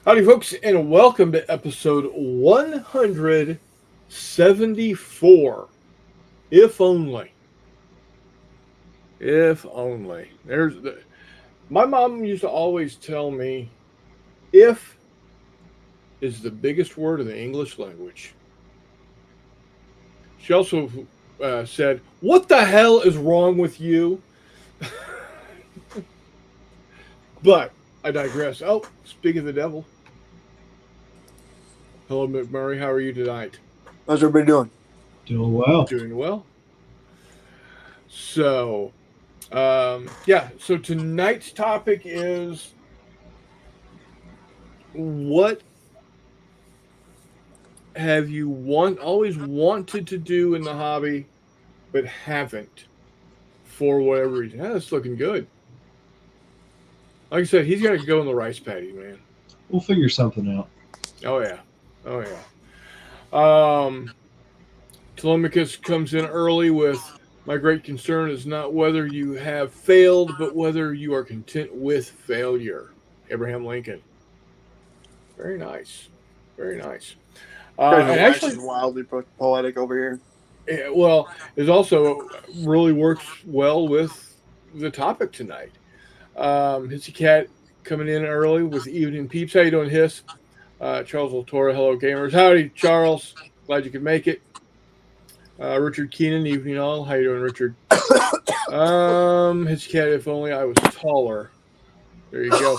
Howdy, folks, and welcome to episode 174. If only. If only. My mom used to always tell me, if is the biggest word in the English language. She also said, "What the hell is wrong with you?" But I digress. Oh, speak of the devil. Hello, McMurray. How are you tonight? How's everybody doing? Doing well. Doing well. So tonight's topic is what have you always wanted to do in the hobby but haven't for whatever reason. That's looking good. Like I said, he's got to go in the rice paddy, man. We'll figure something out. Oh yeah. Telemachus comes in early with, my great concern is not whether you have failed, but whether you are content with failure. Abraham Lincoln. Very nice. Very nice. And actually, wildly poetic over here. Well, it also really works well with the topic tonight. Hissy Cat coming in early with Evening Peeps. How you doing, Hiss? Charles Latora, hello, gamers. Howdy, Charles. Glad you could make it. Richard Keenan, evening all. How you doing, Richard? Hissy Cat, if only I was taller. There you go.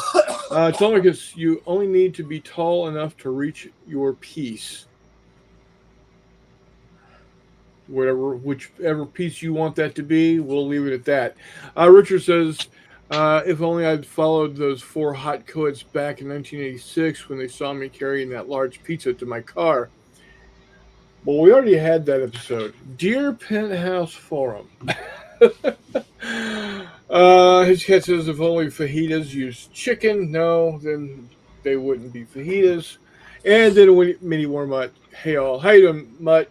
Telemachus, you only need to be tall enough to reach your piece. Whichever piece you want that to be, we'll leave it at that. Richard says, if only I'd followed those four hot coeds back in 1986 when they saw me carrying that large pizza to my car. Well, we already had that episode. Dear Penthouse Forum. His cat says, if only fajitas used chicken. No, then they wouldn't be fajitas. And then Mini War Mutt. Hey all. How you doing, Mutt?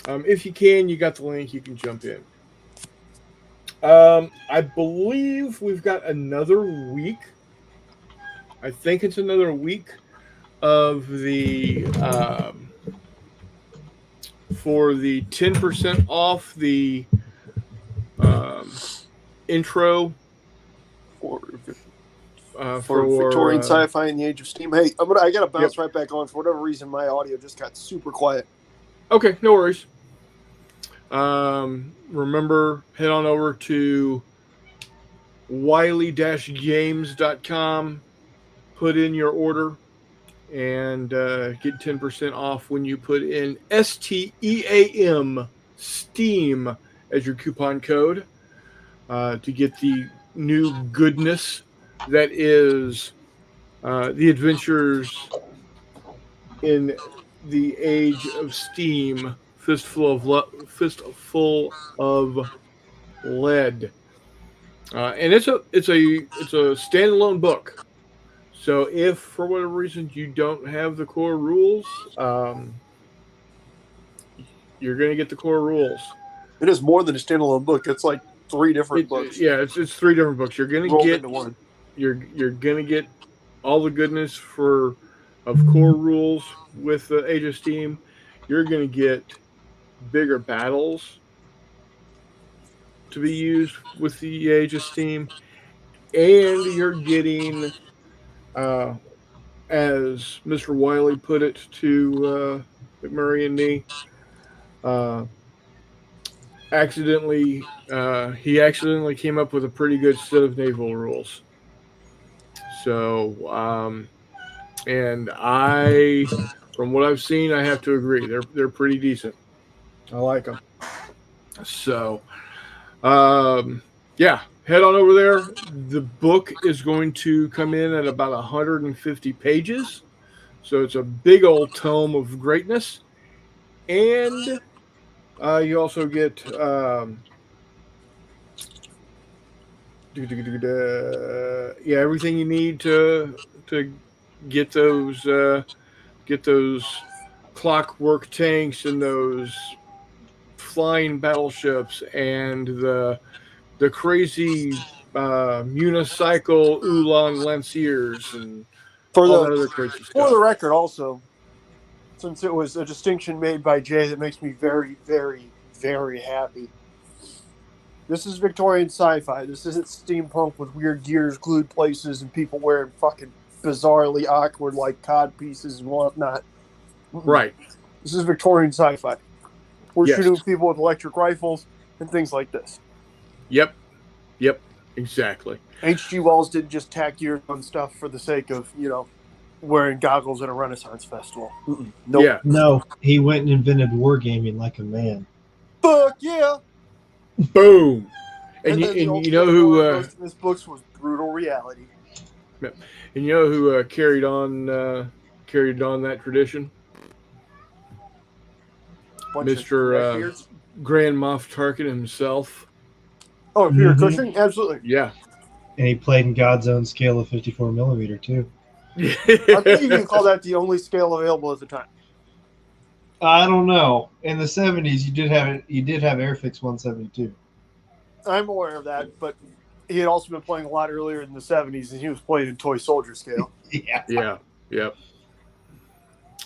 If you can, you got the link, you can jump in. I believe we've got another week. I think it's another week of the for the 10% off the intro for Victorian Sci-Fi in the Age of Steam. Hey, I gotta bounce right back on. For whatever reason, my audio just got super quiet. Okay, no worries. Remember, head on over to wiley-games.com, put in your order, and get 10% off when you put in STEAM, STEAM, as your coupon code to get the new goodness that is the adventures in the Age of Steam. Fistful of Lead, and it's a standalone book. So if for whatever reason you don't have the core rules, you're going to get the core rules. It is more than a standalone book. It's like three different books. Yeah, it's three different books. You're going to get into one. You're going to get all the goodness of core rules with the Age of Steam. You're going to get bigger battles to be used with the Age of Steam, and you're getting, as Mr. Wiley put it to McMurray and me, he accidentally came up with a pretty good set of naval rules. So, and from what I've seen, I have to agree, they're pretty decent. I like them. So, head on over there. The book is going to come in at about 150 pages. So it's a big old tome of greatness. And you also get everything you need to get those clockwork tanks and those flying battleships and the crazy unicycle Ulan Lanciers and For all that the other crazy for stuff. the record, also, since it was a distinction made by Jay that makes me very, very, very happy. This is Victorian sci-fi. This isn't steampunk with weird gears glued places and people wearing fucking bizarrely awkward like cod pieces and whatnot. Right. This is Victorian sci-fi. We're Yes. shooting people with electric rifles and things like this. Yep. Exactly. H.G. Wells didn't just tack gears on stuff for the sake of, wearing goggles at a Renaissance festival. Nope. Yeah. No, he went and invented wargaming like a man. Fuck yeah! Boom. And then the you know ultimate who roller coaster in this book was brutal reality. and you know who carried on that tradition? Bunch of Mr. neckbeards. Grand Moff Tarkin himself. Oh, Peter Mhm. Cushing? Absolutely. Yeah. And he played in God's own scale of 54 millimeter too. I think you can call that the only scale available at the time. I don't know. In the 70s, you did have Airfix 172. I'm aware of that, but he had also been playing a lot earlier in the 70s, and he was playing in toy soldier scale. Yeah. Yep.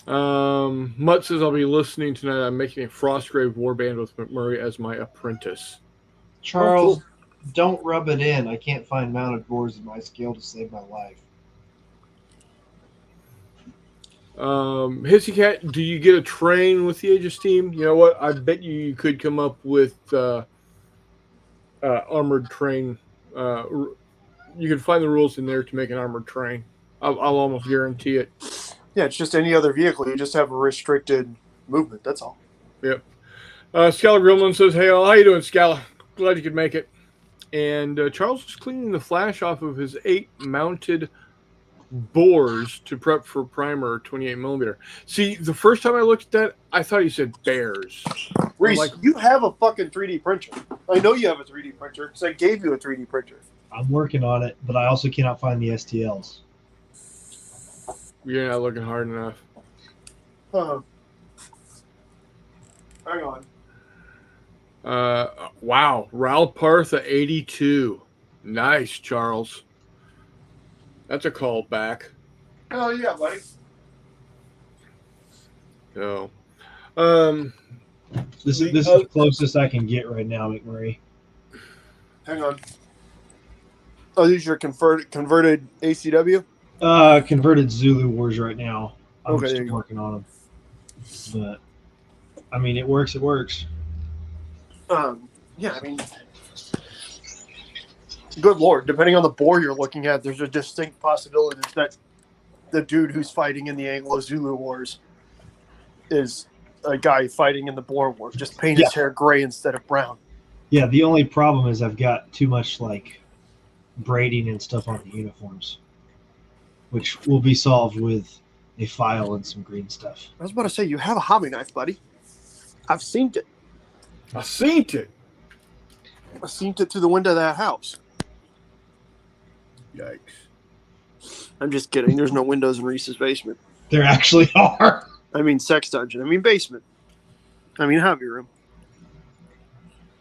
Mutt says I'll be listening tonight. I'm making a Frostgrave warband with McMurray as my apprentice. Charles, don't rub it in. I can't find mounted boards in my scale to save my life. Hissy Cat, do you get a train with the Aegis team? You know what? I bet you could come up with armored train. You could find the rules in there to make an armored train. I'll almost guarantee it. Yeah, it's just any other vehicle. You just have a restricted movement. That's all. Yep. Scala Grillman says, "Hey, all, how you doing, Scala? Glad you could make it." And Charles is cleaning the flash off of his 8 mounted bores to prep for primer 28 millimeter. See, the first time I looked at that, I thought he said bears. Reese, you have a fucking 3D printer. I know you have a 3D printer because I gave you a 3D printer. I'm working on it, but I also cannot find the STLs. You're not looking hard enough. Hang on. Wow, Raul Partha 82. Nice, Charles. That's a call back. Oh, yeah, buddy. So, This is the closest I can get right now, McMurray. Hang on. Oh, these are converted ACW? Converted Zulu Wars right now. I'm Okay, there still you go. working on them. But, I mean, it works. Yeah, I mean, good lord. Depending on the board you're looking at, there's a distinct possibility that the dude who's fighting in the Anglo-Zulu Wars is a guy fighting in the Boer War. Just paint his hair gray instead of brown. Yeah, the only problem is I've got too much, like, braiding and stuff on the uniforms, which will be solved with a file and some green stuff. I was about to say, you have a hobby knife, buddy. I've seen it. I seen it. I've seen it through the window of that house. Yikes. I'm just kidding. There's no windows in Reese's basement. There actually are. I mean, sex dungeon. I mean, basement. I mean, hobby room.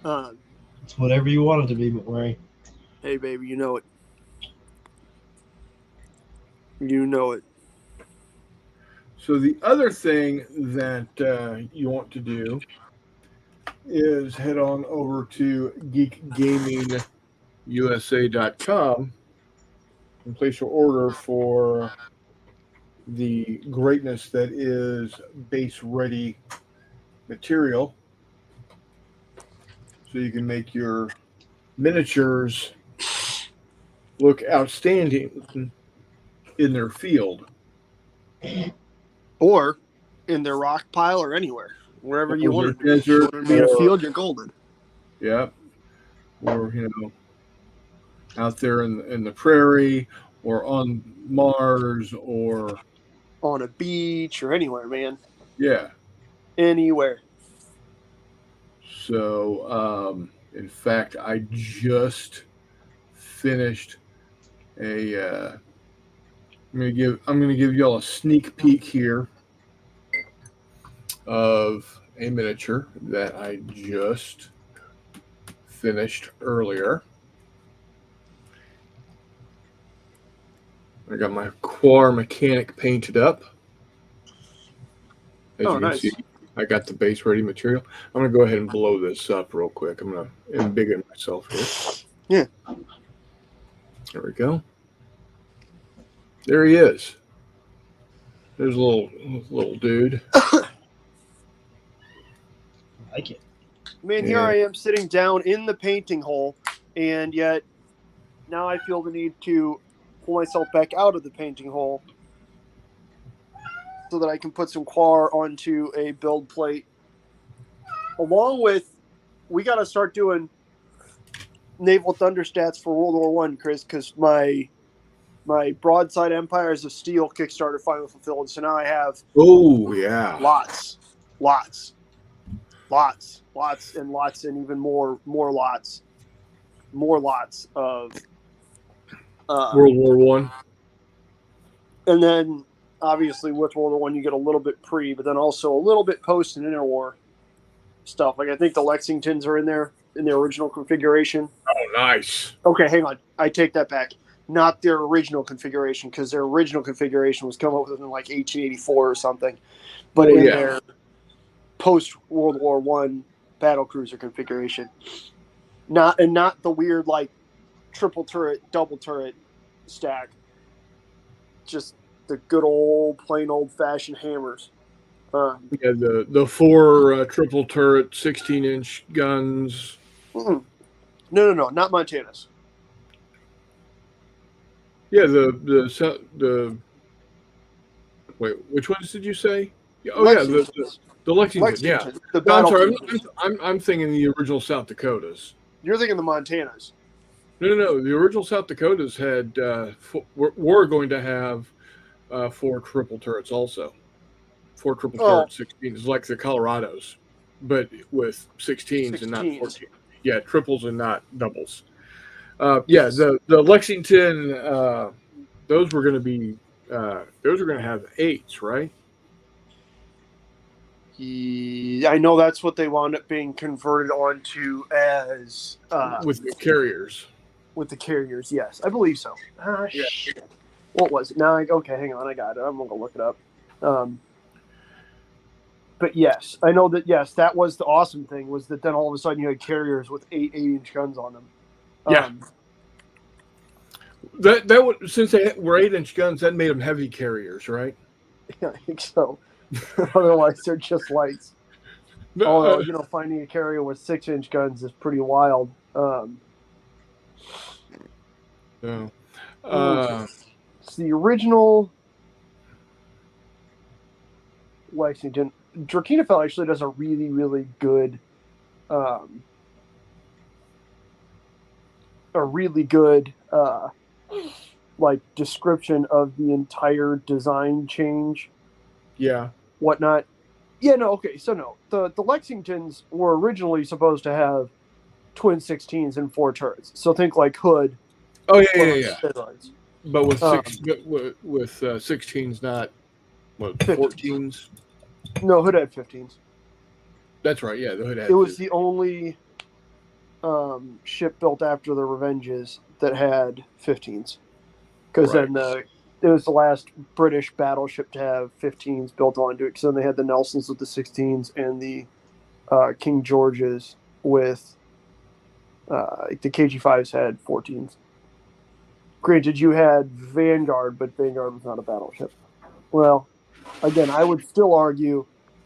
It's whatever you want it to be, McMurray. Hey, baby, you know it. You know it. So the other thing that you want to do is head on over to geekgamingusa.com and place your order for the greatness that is base ready material, so you can make your miniatures look outstanding in their field. Or in their rock pile or anywhere. Wherever you Or want it to their be. If you desert, want it to be in a or- field, you're golden. Yep. Or, out there in the prairie, or on Mars, or, On a beach or anywhere, man. yeah. Anywhere. So, in fact, I just finished I'm gonna give y'all a sneak peek here of a miniature that I just finished earlier. I got my Quar Mechanic painted up. As Oh, you can nice. see, I got the base ready material. I'm going to go ahead and blow this up real quick. I'm going to embiggen myself here. Yeah. There we go. There he is. There's a little dude. I like it. Man, here Yeah. I am sitting down in the painting hole, and yet now I feel the need to pull myself back out of the painting hole so that I can put some Quar onto a build plate. Along with, we got to start doing naval thunder stats for World War One, Chris, because my broadside Empires of Steel Kickstarter finally fulfilled. So now I have Oh, yeah. lots, and even more lots of World War One. And then obviously with World War One you get a little bit pre, but then also a little bit post and interwar stuff. Like I think the Lexingtons are in there in their original configuration. Oh, nice. Okay, hang on. I take that back. Not their original configuration, because their original configuration was come up with in like 1884 or something. But in their post World War One battle cruiser configuration, not the weird like triple turret, double turret stack. Just the good old plain old fashioned hammers. Yeah, the 4 triple turret 16-inch guns. No, not Montana's. Yeah, the wait, which ones did you say? Oh Lexingtons. yeah, the Lexington. Yeah, The no, I'm battle sorry. cruisers. I'm thinking the original South Dakotas. You're thinking the Montanas. No. The original South Dakotas had were going to have 4 triple turrets also. 4 triple turret 16s, like the Colorados, but with 16s and not 14. Yeah, triples and not doubles. Yeah, the Lexington, those were going to be those are going to have 8s, right? I know that's what they wound up being converted onto as with the carriers. With the carriers, yes, I believe so. Yeah. Shit. What was it? Now, okay, hang on, I got it. I'm gonna look it up. But yes, I know that. Yes, that was the awesome thing, was that then all of a sudden you had carriers with 8-inch guns on them. Yeah. That would, since they were 8-inch guns, that made them heavy carriers, right? Yeah, I think so. Otherwise, they're just lights. Although finding a carrier with 6-inch guns is pretty wild. No. It's the original Lexington. Drakenophel actually does a really, really good, like description of the entire design change. Yeah. Whatnot. Yeah. No. Okay. So no, the Lexingtons were originally supposed to have twin 16s and 4 turrets. So think like Hood. Oh yeah. Steroids. But with 16s, not what 14s. No, Hood had 15s. That's right. Yeah, the Hood had. It was the only ship built after the Revenges that had 15s, because then it was the last British battleship to have 15s built onto it. Because then they had the Nelsons with the 16s and the King Georges with the KG5s had 14s. Granted, you had Vanguard, but Vanguard was not a battleship. Well, again, I would still argue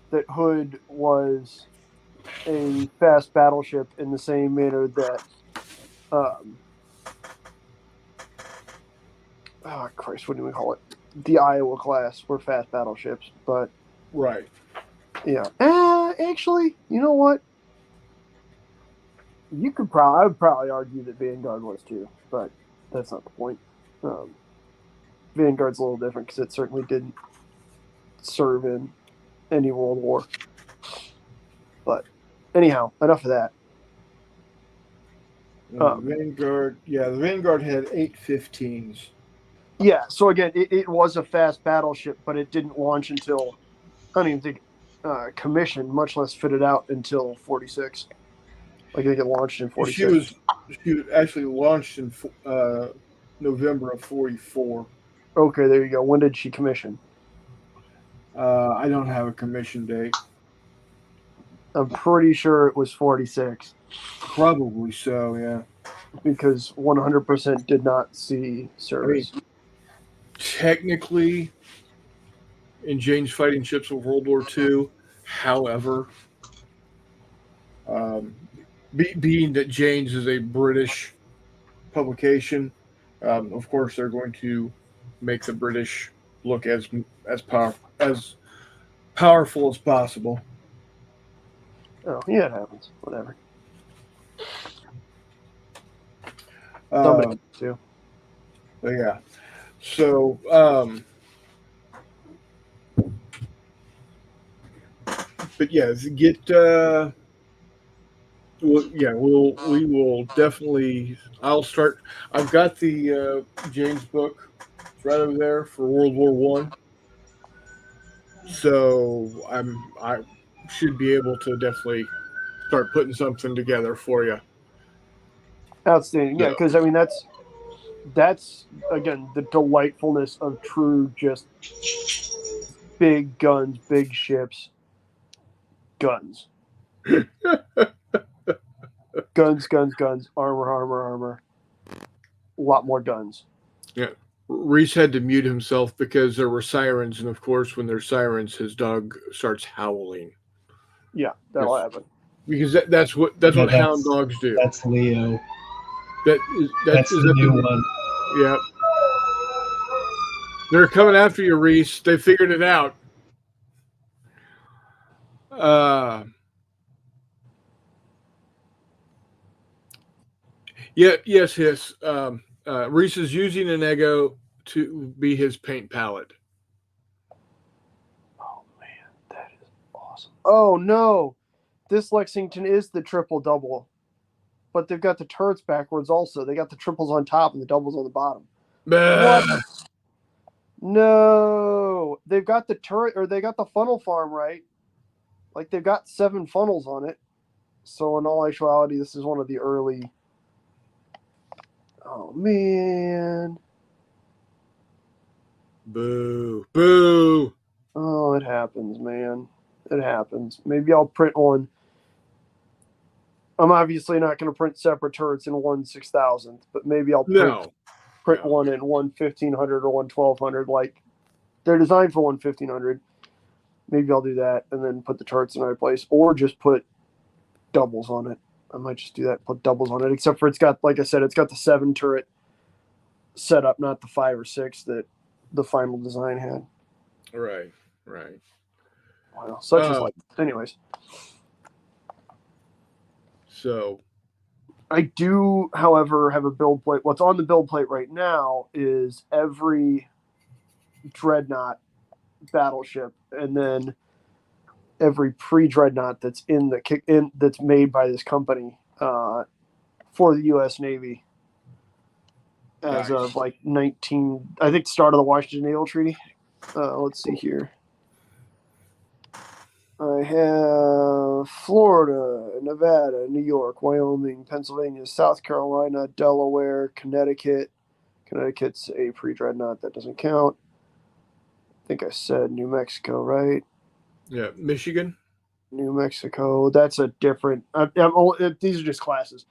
that Hood was a fast battleship in the same manner that Christ, what do we call it? The Iowa class were fast battleships, but right. Yeah. Actually, you know what? I would probably argue that Vanguard was too, but that's not the point. Vanguard's a little different because it certainly didn't serve in any world war. But anyhow, enough of that. Vanguard, the Vanguard had 8 15s. Yeah, so again, it was a fast battleship, but it didn't launch until, I don't even think, commissioned, much less fitted out until 46. Like, I think it launched in 46. She was actually launched in November of 44. Okay, there you go. When did she commission? I don't have a commission date. I'm pretty sure it was 46 Probably so, yeah. because 100% did not see service. Technically, in Jane's Fighting Ships of World War II, however, um, being that Jane's is a British publication, of course they're going to make the British look as powerful as possible. Oh, yeah, it happens. Whatever. Um, Too. but yeah, so but yeah, get we will definitely. I'll start. I've got the James book right over there for World War One, so I should be able to definitely start putting something together for you. Outstanding. Yeah, So, because I mean that's again the delightfulness of true just big guns, big ships, guns. guns, armor. A lot more guns. Reese had to mute himself because there were sirens, and of course, when there's sirens, his dog starts howling. Yeah, that'll happen. Because that's what hound dogs do. That's Leo. That's the new one. Yeah. They're coming after you, Reese. They figured it out. Yes, Hiss. Reese is using an Ego to be his paint palette. Oh man, that is awesome. Oh no, this Lexington is the triple double, but they've got the turrets backwards also. They got the triples on top and the doubles on the bottom. What? No, they've got the turret or they got the funnel farm right. Like they've got 7 funnels on it. So in all actuality, this is one of the early. Oh man. Boo. Boo. Oh, it happens, man. It happens. Maybe I'll print one. I'm obviously not going to print separate turrets in 1/6000th, but maybe I'll print one in 1/1500 or 1/1200. Like they're designed for 1/1500. Maybe I'll do that and then put the turrets in my place, or just put doubles on it. I might just do that. Put doubles on it. Except for it's got, like I said, it's got the 7 turret setup, not the 5 or 6 that the final design had. Right. Wow, such is like. Anyways. So, I do, however, have a build plate. What's on the build plate right now is every Dreadnought battleship, and then every pre-Dreadnought that's that's made by this company for the U.S. Navy as of like 19. I think start of the Washington Naval Treaty. Let's see here. I have Florida, Nevada, New York, Wyoming, Pennsylvania, South Carolina, Delaware, Connecticut. Connecticut's a pre-Dreadnought. That doesn't count. I think I said New Mexico, right? Yeah, Michigan. New Mexico. That's a different. These are just classes.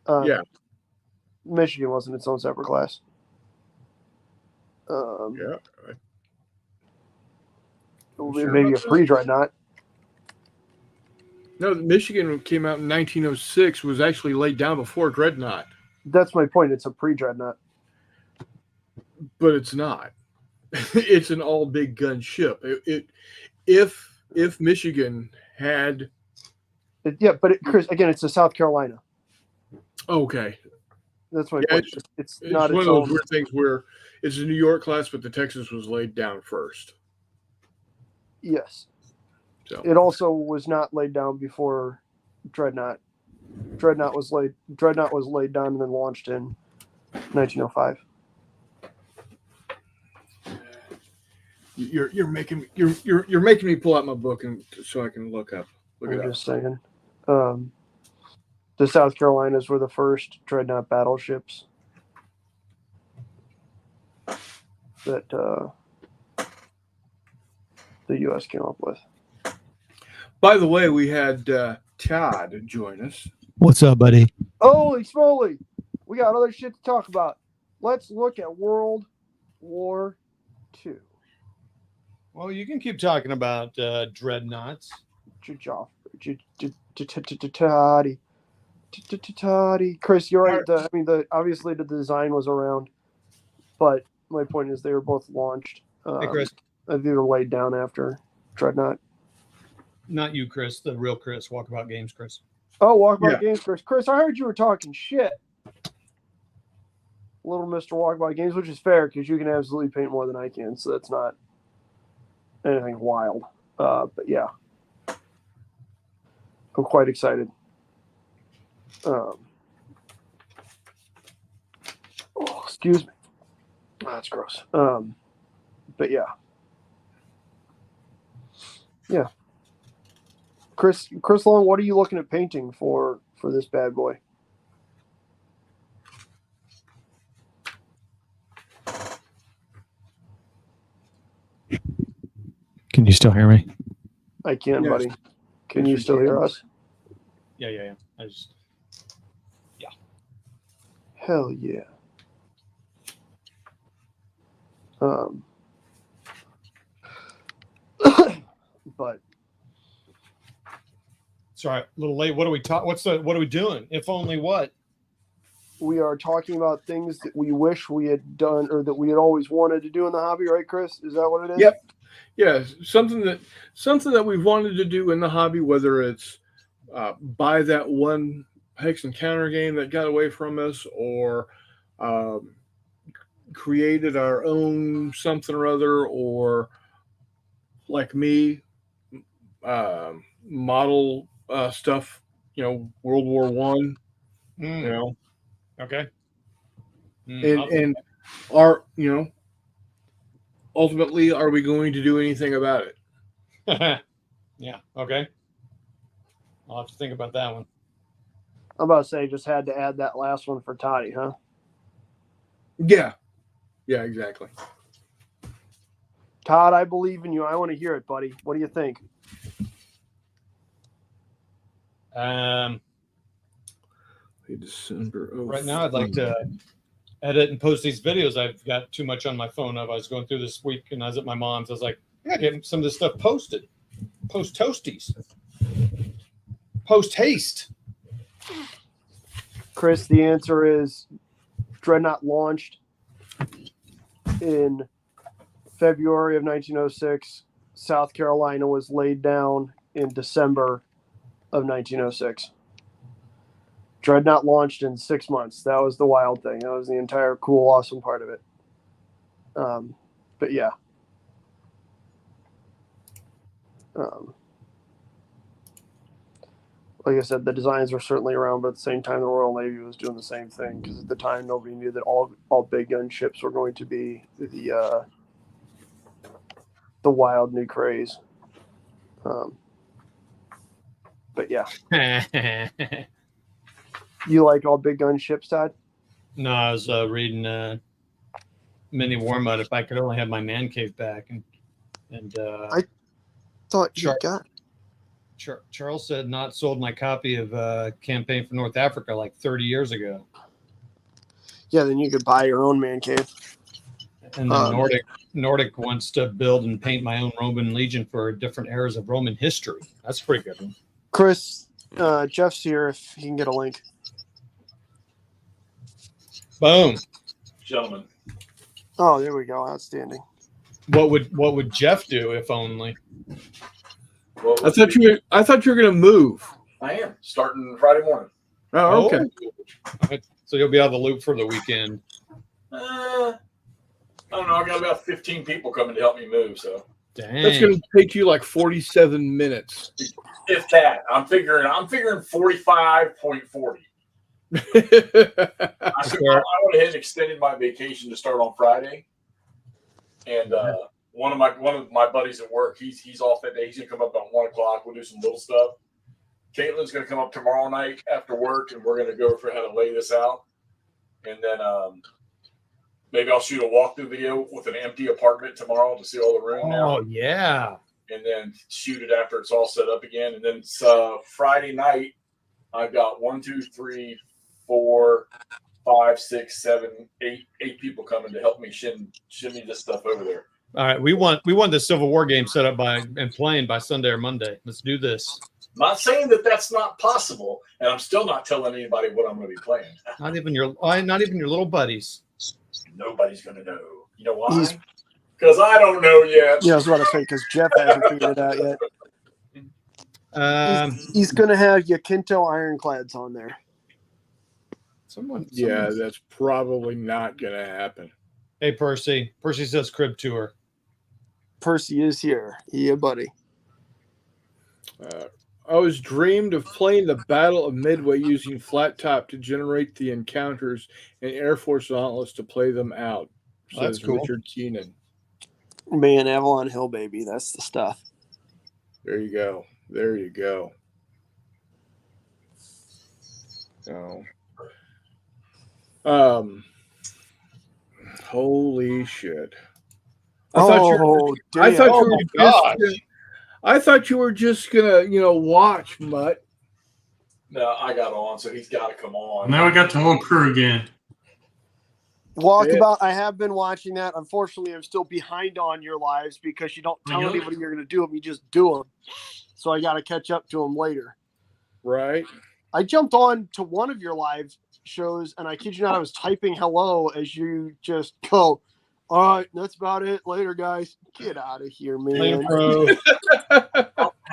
Yeah. Michigan wasn't its own separate class. Yeah. Maybe a pre-Dreadnought. No, Michigan came out in 1906. Was actually laid down before Dreadnought. That's my point. It's a pre-Dreadnought. But it's not. It's an all big gun ship. If Michigan had. Chris, again, it's a South Carolina. Okay. That's my point. It's not one of those weird things where it's a New York class, but the Texas was laid down first. Yes. So it also was not laid down before Dreadnought. Dreadnought was laid down and then launched in 1905. You're making me pull out my book and so I can look it up. I'm just saying. The South Carolinas were the first Dreadnought battleships. that the U.S. came up with. By the way, we had Todd join us. What's up, buddy? Holy smoly! We got other shit to talk about. Let's look at World War II. Well, you can keep talking about dreadnoughts. Toddy. Chris, you're right. Obviously the design was around, but my point is they were both launched. Hey, Chris. They were laid down after Dreadnought. Not you, Chris. The real Chris. Walkabout Games, Chris. Oh, Walkabout Games, Chris. Chris, I heard you were talking shit. Little Mr. Walkabout Games, which is fair because you can absolutely paint more than I can, so that's not anything wild. But yeah, I'm quite excited. Oh, excuse me. Oh, that's gross. But yeah. Yeah. Chris Long, what are you looking at painting for this bad boy? Can you still hear me? I can, Yes. buddy. Can you still hear us? Yeah. I just Hell yeah. But sorry, a little late. What are we What are we doing? If only what? we are talking about things that we wish we had done or that we had always wanted to do in the hobby, right, Chris? Is that what it is? Yep. Yeah, something that we've wanted to do in the hobby, whether it's buy that one hex and counter game that got away from us, or created our own something or other, or like me, model stuff. World War One. Okay. And are ultimately, are we going to do anything about it? Yeah. Okay. I'll have to think about that one. I'm about to say just had to add that last one for Toddy, huh? Yeah, exactly. Todd, I believe in you. I want to hear it, buddy. What do you think? December. Right now, I'd like to edit and post these videos. I've got too much on my phone. I was going through this week, and I was at my mom's. I was like, I gotta get some of this stuff posted. Post toasties. Post haste. Chris, the answer is Dreadnought launched in February of 1906. South Carolina was laid down in December of 1906. Dreadnought launched in 6 months. That was the wild thing. That was the entire cool, awesome part of it. But yeah. Like I said, the designs were certainly around, but at the same time, the Royal Navy was doing the same thing because at the time, nobody knew that all big gun ships were going to be the wild new craze. But yeah, you like all big gun ships, Todd? No, I was reading Mini Warmut. If I could only have my man cave back, and I thought you Sure. got. Charles said not sold my copy of Campaign for North Africa like 30 years ago. Yeah, then you could buy your own man cave. And then Nordic wants to build and paint my own Roman legion for different eras of Roman history. That's a pretty good one. Chris, Jeff's here if he can get a link. Boom. Gentlemen, Oh, there we go. Outstanding. What would Jeff do if only? well, I thought you were going to move. I am starting Friday morning. Oh, okay. So you'll be out of the loop for the weekend. I don't know. I got about 15 people coming to help me move. So Dang. That's going to take you like 47 minutes. if that, I'm figuring 45.40. I went ahead and extended my vacation to start on Friday, and one of my buddies at work, he's off that day. He's gonna come up about 1:00. We'll do some little stuff. Caitlin's gonna come up tomorrow night after work, and we're gonna go for how to lay this out. And then maybe I'll shoot a walkthrough video with an empty apartment tomorrow to see all the room now, Oh yeah. and then shoot it after it's all set up again. And then Friday night, I've got 1, 2, 3, 4, 5, 6, 7, 8 people coming to help me shimmy this stuff over there. All right, we want the Civil War game set up and playing by Sunday or Monday. Let's do this. Not saying that that's not possible, and I'm still not telling anybody what I'm going to be playing. Not even your little buddies. Nobody's going to know. You know why? Because I don't know yet. Yeah, I was about to say because Jeff hasn't figured it out yet. He's going to have Yakinto Ironclads on there. Yeah, that's probably not going to happen. Hey, Percy. Percy says crib tour. Percy is here. Yeah, buddy. I was dreamed of playing the Battle of Midway using Flat Top to generate the encounters and Air Force Dauntless to play them out. That's Says cool. Richard Keenan. Man, Avalon Hill, baby. That's the stuff. There you go. There you go. So, holy shit! I thought you were just gonna, watch, Mutt. No, I got on, so he's got to come on. Now we got the whole crew again. Walkabout, I have been watching that. Unfortunately, I'm still behind on your lives because you don't tell Really? anybody you're going to do them. You just do them. So I got to catch up to them later. Right? I jumped on to one of your live shows, and I kid you not, I was typing hello as you just go, all right, that's about it. Later, guys. Get out of here, man. How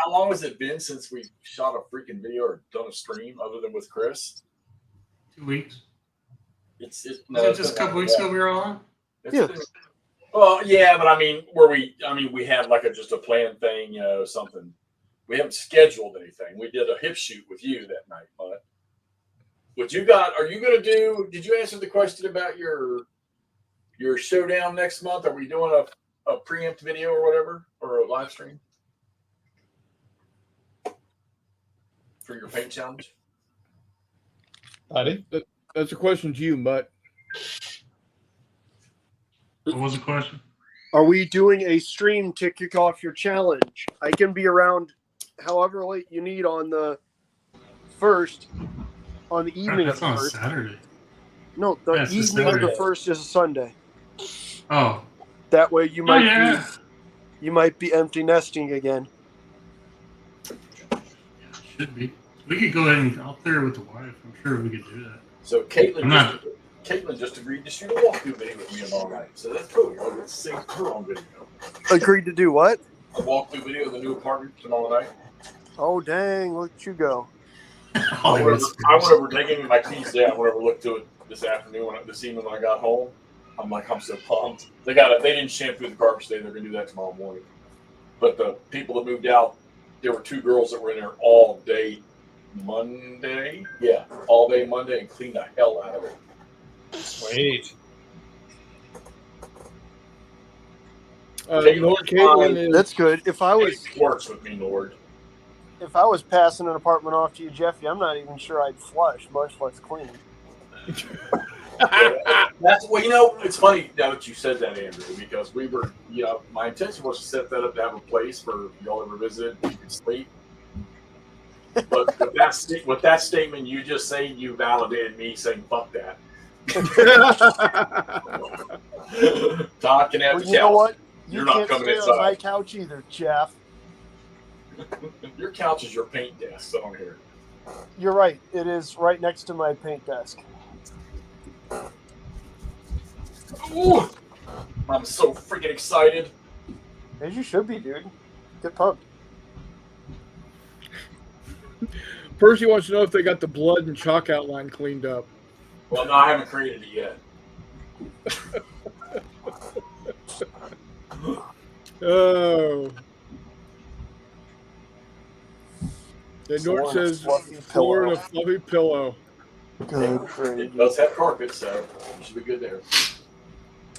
long has it been since we shot a freaking video or done a stream other than with Chris? 2 weeks. It's Was it just a couple weeks ago we were on? Yeah. Well, yeah, but I mean, we had like just a planned thing, something. We haven't scheduled anything. We did a hip shoot with you that night, but did you answer the question about your showdown next month? Are we doing a preempt video or whatever, or a live stream for your paint challenge? Buddy? That's a question to you, Mutt. What was the question? Are we doing a stream to kick off your challenge? I can be around however late you need on the 1st, on the evening of That's the on a 1st. Saturday. No, the That's a evening of the Saturday. 1st is a Sunday. Oh. That way you might yeah. you might be empty nesting again. Should be. We could go ahead and I'll clear it with the wife. I'm sure we could do that. So Caitlin I'm not- just agreed to shoot a walkthrough video with me tomorrow night. So that's cool. Let's see her on video. Agreed to do what? A walkthrough video of the new apartment tomorrow night. Oh dang, look at you go. I went over, they gave me my keys today. I went over, looked to it this evening when I got home. I'm so pumped. They didn't shampoo the carpet today. They're gonna do that tomorrow morning. But the people that moved out, there were 2 girls that were in there all day Monday. Yeah, all day Monday and cleaned the hell out of it. Sweet. Caitlin is That's good. If I was It works with me, Lord. passing an apartment off to you, Jeffy, I'm not even sure I'd flush, much less clean. It's funny now that you said that, Andrew, because we were, my intention was to set that up to have a place for y'all ever visited, you could sleep. But with that statement you just saying, you validated me saying, fuck that. Todd can have Well, the you know couch. what? You're You not can't coming stay inside. on my couch either, Jeff. Your couch is your paint desk on here. You're right. It is right next to my paint desk. Ooh, I'm so freaking excited. As you should be, dude. Get pumped. Percy wants to know if they got the blood and chalk outline cleaned up. Well, no, I haven't created it yet. Oh. The North says floor and a fluffy pillow. Good for It you. does have carpet, so you should be good there.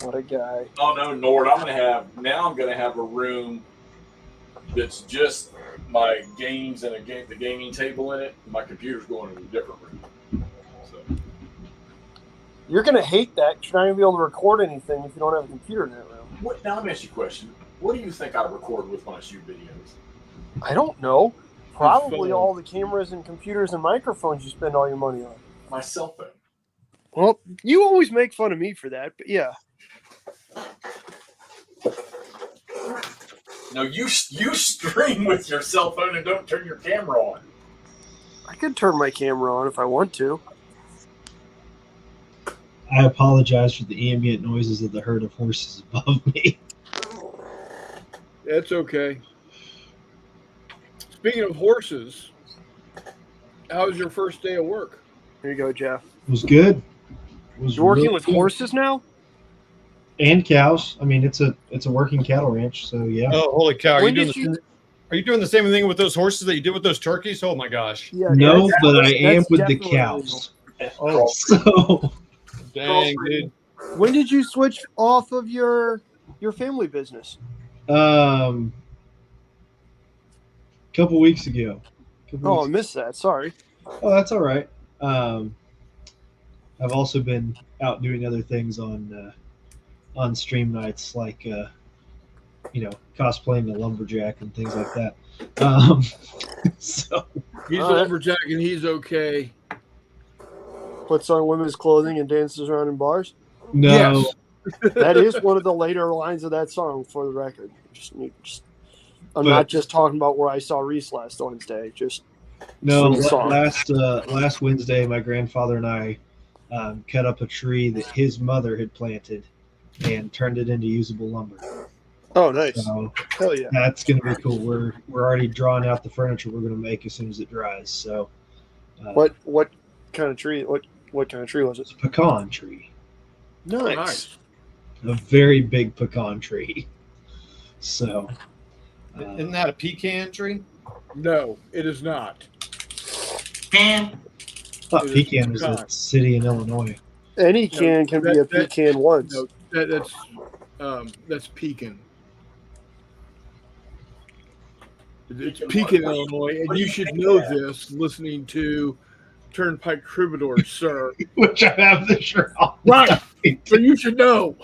What a guy. Oh no, Nord! I'm gonna have a room that's just my games and the gaming table in it. My computer's going in a different room. So You're gonna hate that. 'Cause you're not gonna be able to record anything if you don't have a computer in that room. Now let me ask you a question. What do you think I record with when I shoot videos? I don't know. Probably phone. all the cameras and computers and microphones you spend all your money on. My cell phone. Well, you always make fun of me for that, but yeah. No, you stream with your cell phone and don't turn your camera on. I could turn my camera on if I want to. I apologize for the ambient noises of the herd of horses above me. That's okay. Speaking of horses, how was your first day of work? Here you go, Jeff. It was good. It was You're working really with good. horses now? And cows. I mean, it's a working cattle ranch, so yeah. Oh, holy cow! Are When you, did doing are you doing the same thing with those horses that you did with those turkeys? Oh my gosh! Yeah. No, that's- but I am that's with the definitely cows. Oh, So dang, dude! illegal. When did you switch off of your family business? couple weeks ago. Oh, I missed that. Sorry. Oh, that's all right. I've also been out doing other things on stream nights, like cosplaying the lumberjack and things like that. So He's a All right. lumberjack and he's okay. Puts on women's clothing and dances around in bars. no, Yes. That is one of the later lines of that song, for the record. I'm But- not just talking about where I saw Reese last Wednesday. Just no. Sweet song. Last Wednesday, my grandfather and I cut up a tree that his mother had planted and turned it into usable lumber. oh, nice. So Hell yeah. that's going to be cool. We're already drawing out the furniture we're going to make as soon as it dries. So What kind of tree? What kind of tree was it? it's a pecan tree, Nice. Nice. a very big pecan tree. So Isn't that a pecan tree? No, it is not. I thought it is pecan was a pecan. city in Illinois. Any can can be a that- pecan once. No, that's Pekin. It's Pekin, Illinois, and you should know this listening to Turnpike Troubadour, sir. Which I have the shirt on. Right. So you should know.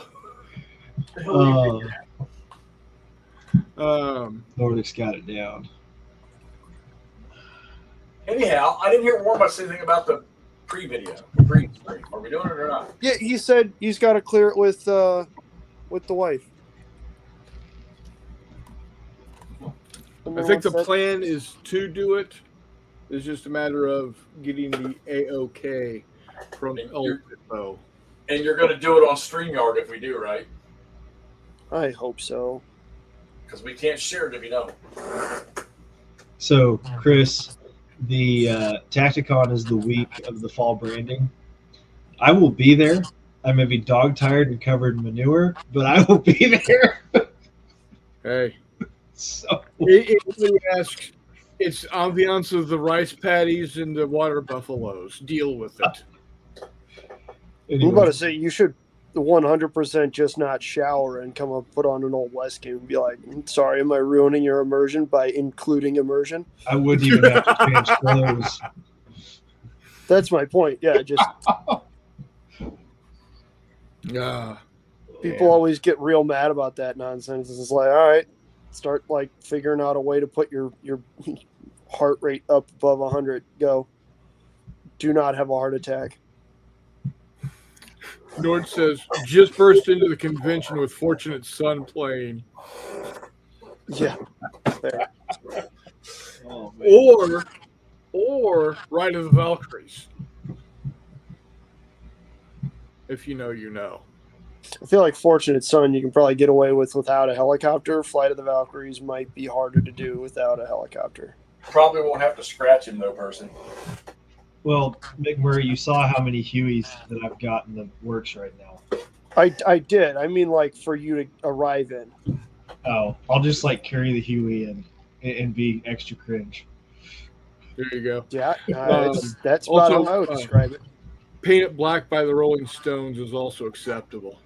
Nordic's got it down. Anyhow, I didn't hear Warbucks say anything about the pre-video. Pre-stream. Are we doing it or not? Yeah, he said he's got to clear it with the wife. I think the plan is to do it. It's just a matter of getting the AOK from Old Depot. And you're going to do it on StreamYard if we do, right? I hope so. Because we can't share it if you don't. So, Chris, the Tacticon is the week of the fall branding. I will be there. I may be dog tired and covered in manure, but I will be there. Hey, So it really asks. It's ambiance of the rice patties and the water buffaloes. Deal with it. I'm about to say you should 100% just not shower and come up, put on an Old West game and be like, sorry, am I ruining your immersion by including immersion? I wouldn't even have to change clothes. That's my point. Yeah, just Ah, people always get real mad about that nonsense. It's like, all right, start like figuring out a way to put your heart rate up above 100. Go. Do not have a heart attack. Nord says, just burst into the convention with Fortunate Son playing. Yeah. Fair. Oh, man. Or Ride of the Valkyries. If you know, you know. I feel like Fortunate Son you can probably get away with without a helicopter. Flight of the Valkyries might be harder to do without a helicopter. Probably won't have to scratch him, though, person. Well, McMurray, you saw how many Hueys that I've got in the works right now. I did. I mean, like, for you to arrive in. Oh, I'll just like carry the Huey and be extra cringe. There you go. Yeah, Um, that's about also, how I would describe it. Paint It Black by the Rolling Stones is also acceptable.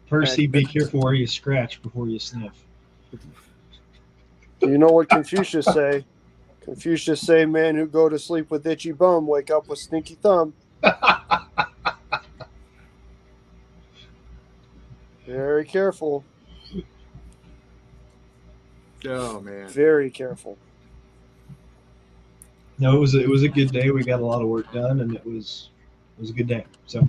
Percy, be careful where you scratch before you sniff. You know what Confucius say? Confucius say, man who go to sleep with itchy bum, wake up with stinky thumb. Oh, Very careful. Oh man. Very careful. No, it was a good day. We got a lot of work done, and it was a good day. So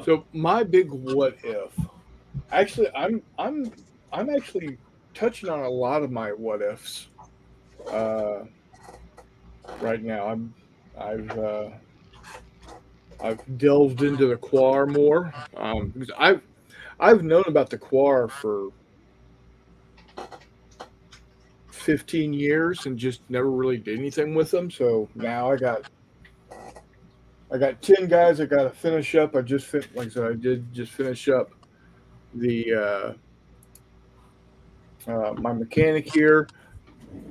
So my big what if. Actually, I'm actually touching on a lot of my what ifs. Right now, I've delved into the Quar more because I've known about the Quar for 15 years and just never really did anything with them. So now I got 10 guys I got to finish up. Like I said, I did just finish up the my mechanic here.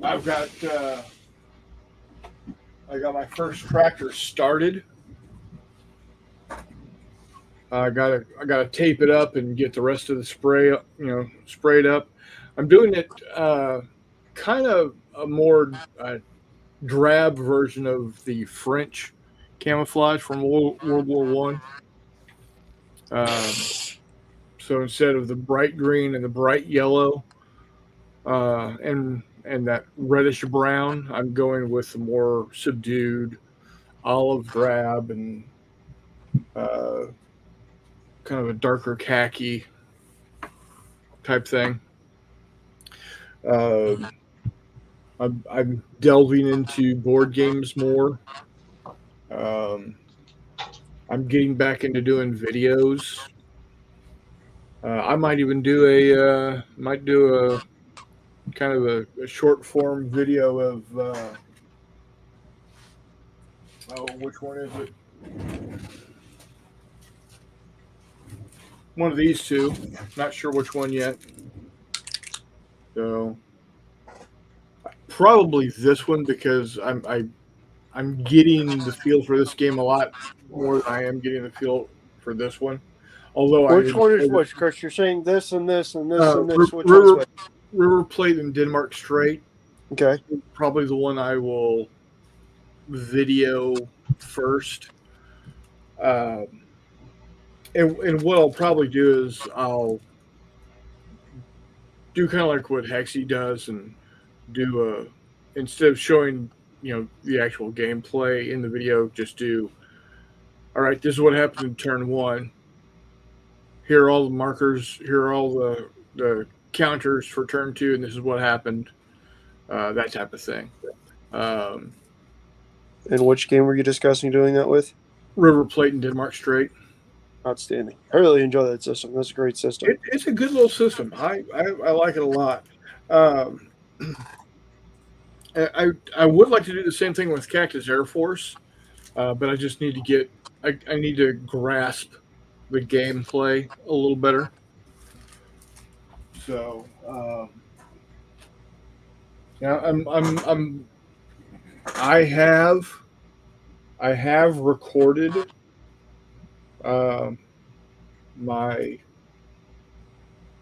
I've got I got my first tractor started. I gotta tape it up and get the rest of the spray, sprayed up. I'm doing it kind of a more drab version of the French camouflage from World War One. So instead of the bright green and the bright yellow, and that reddish brown, I'm going with the more subdued olive drab and kind of a darker khaki type thing. I'm delving into board games more. I'm getting back into doing videos. I might even do a kind of a short form video of which one is it? One of these two. Not sure which one yet. So probably this one because I'm getting the feel for this game a lot more than I am getting the feel for this one. Although Which one is which, Chris? You're saying this and this and this and this. Which one's River, which? River Plate and Denmark Strait. Okay. Probably the one I will video first. And what I'll probably do is I'll do kind of like what Hexy does and do instead of showing the actual gameplay in the video, just do, all right, this is what happened in turn one. Here are all the markers. Here are all the counters for turn two, and this is what happened. That type of thing. And which game were you discussing doing that with? River Plate and Denmark Strait. Outstanding. I really enjoy that system. That's a great system. It's a good little system. I like it a lot. I would like to do the same thing with Cactus Air Force, but I just need to get I need to grasp the gameplay a little better. So yeah, I have recorded my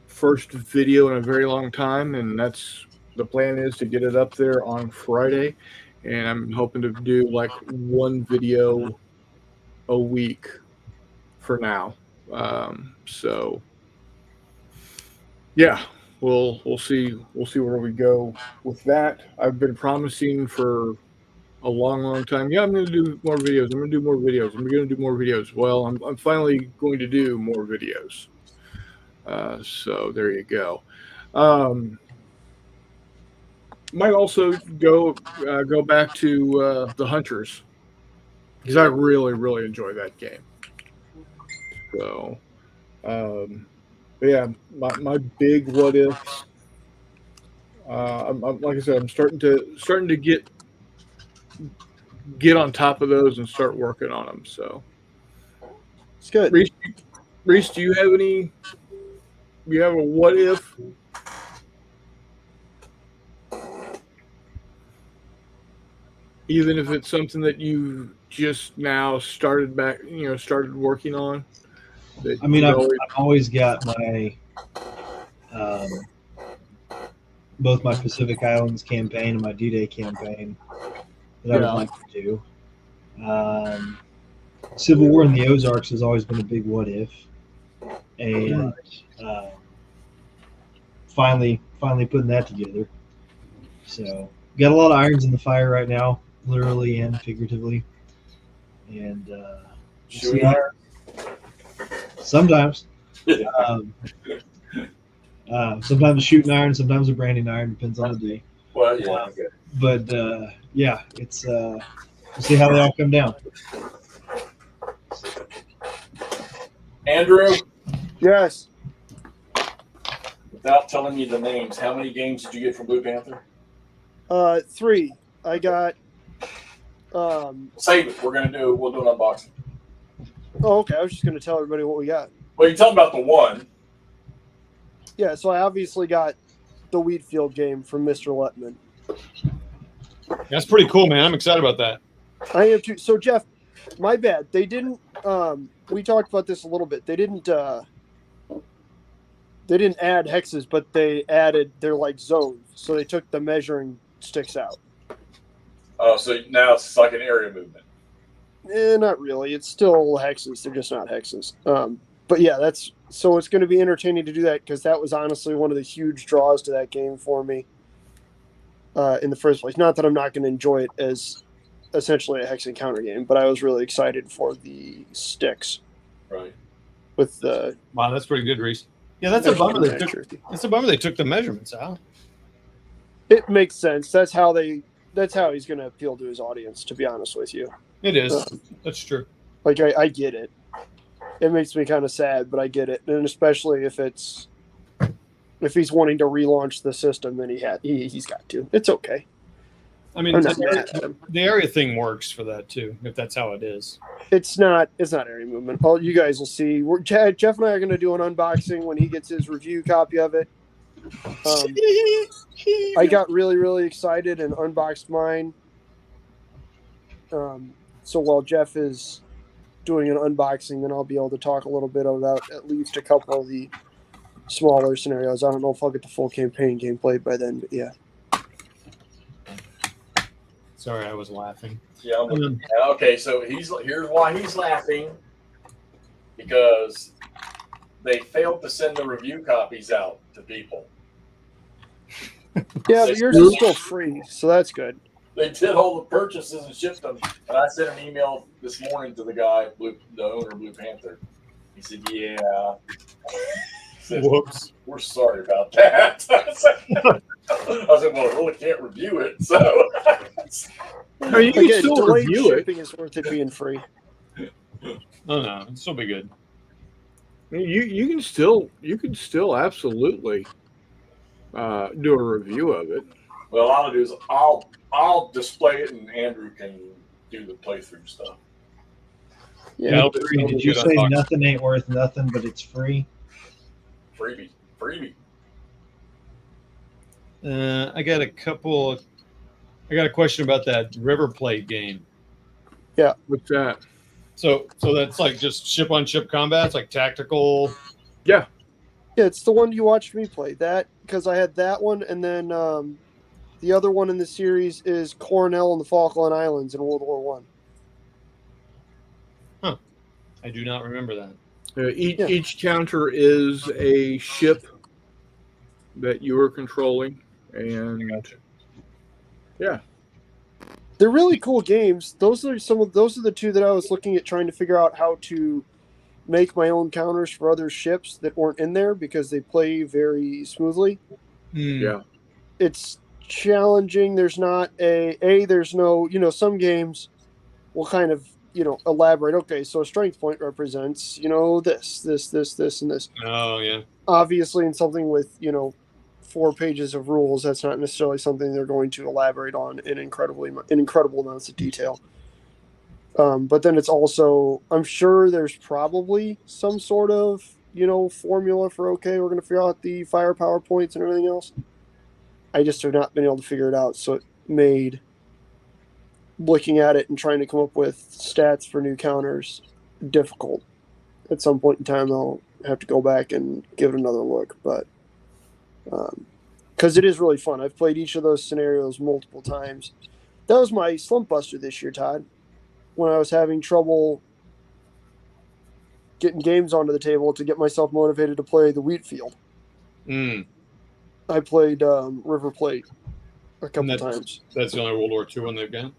first video in a very long time, and that's the plan is to get it up there on Friday, and I'm hoping to do like one video a week for now. So yeah, we'll see where we go with that. I've been promising for a long time. Yeah, I'm going to do more videos. I'm going to do more videos. I'm going to do more videos. Well, I'm finally going to do more videos. So there you go. Might also go back to the Hunters because I really enjoy that game. So, yeah, my big what ifs. I'm like I said, I'm starting to get on top of those and start working on them. So It's good. Reese, do you have any? You have a what if? Even if it's something that you just now started working on. I mean, I've always got my both my Pacific Islands campaign and my D-Day campaign that I would like to do. Civil War in the Ozarks has always been a big what if, and finally putting that together. So got a lot of irons in the fire right now, literally and figuratively, and Shooting iron. sometimes. Sometimes a shooting iron, sometimes a branding iron, depends on the day. Well, yeah. Okay. But yeah, it's we'll see how they all come down. Andrew, Yes. without telling me the names, how many games did you get from Blue Panther? 3. I got. Save it. We'll do an unboxing. Oh, okay. I was just going to tell everybody what we got. Well, you tell them about the one. Yeah, so I obviously got the Wheatfield game from Mr. Letman. That's pretty cool, man. I'm excited about that. I am too. So, Jeff, my bad. They didn't. We talked about this a little bit. They didn't add hexes, but they added their like zones. So they took the measuring sticks out. Oh, so now it's like an area movement. Not really. It's still hexes. They're just not hexes. But yeah, it's going to be entertaining to do that because that was honestly one of the huge draws to that game for me in the first place. Not that I'm not going to enjoy it as essentially a hex encounter game, but I was really excited for the sticks. Right. With the Wow, that's pretty good, Reese. Yeah, that's a bummer. That's a bummer they took the measurements out. It makes sense. That's how he's going to appeal to his audience. To be honest with you, It is. That's true. like I get it. It makes me kind of sad, but I get it, and especially if he's wanting to relaunch the system, then he's got to. It's okay. I mean, I'm not mad at him. the area thing works for that too, if that's how it is. It's not area movement. Well, you guys will see. Jeff and I are going to do an unboxing when he gets his review copy of it. I got really, really excited and unboxed mine. So while Jeff is doing an unboxing, then I'll be able to talk a little bit about at least a couple of the smaller scenarios. I don't know if I'll get the full campaign game played by then, but yeah. Sorry, I was laughing. Yeah. Okay, so here's why he's laughing, because they failed to send the review copies out to people. Yeah, but yours is still free, so that's good. They did all the purchases and shipped them, and I sent an email this morning to the guy, the owner of Blue Panther. He said, "Yeah." Whoops. We're sorry about that. I said, "Well, I really can't review it." So, You can still delayed review it. shipping is worth it being free. Oh no, it'll still be good. You can still absolutely do a review of it. well, all I'll do is I'll display it, and Andrew can do the playthrough stuff. Yeah, it'll be Did you good say unboxing. nothing ain't worth nothing, but it's free? Freebie. I got a question about that River Plate game. What's that? So that's like just ship on ship combat. It's like tactical. Yeah, it's the one you watched me play. That because I had that one, and then the other one in the series is Cornell and the Falkland Islands in World War One. I do not remember that. Each counter is a ship that you are controlling, and Gotcha. They're really cool games. Those are the two that I was looking at trying to figure out how to make my own counters for other ships that weren't in there because they play very smoothly. yeah, It's challenging. There's not there's no, some games will kind of, elaborate. Okay, so a strength point represents, this, and this. Oh yeah. Obviously, in something with, 4 pages of rules, that's not necessarily something they're going to elaborate on in incredible amounts of detail. But then it's also, I'm sure there's probably some sort of, formula for, okay, we're going to figure out the firepower points and everything else. I just have not been able to figure it out. So it made looking at it and trying to come up with stats for new counters difficult. At some point in time, I'll have to go back and give it another look. But because it is really fun. I've played each of those scenarios multiple times. That was my slump buster this year, Todd. When I was having trouble getting games onto the table to get myself motivated to play the wheat field. Mm. I played River Plate a couple that's- times. That's the only World War II one they've got.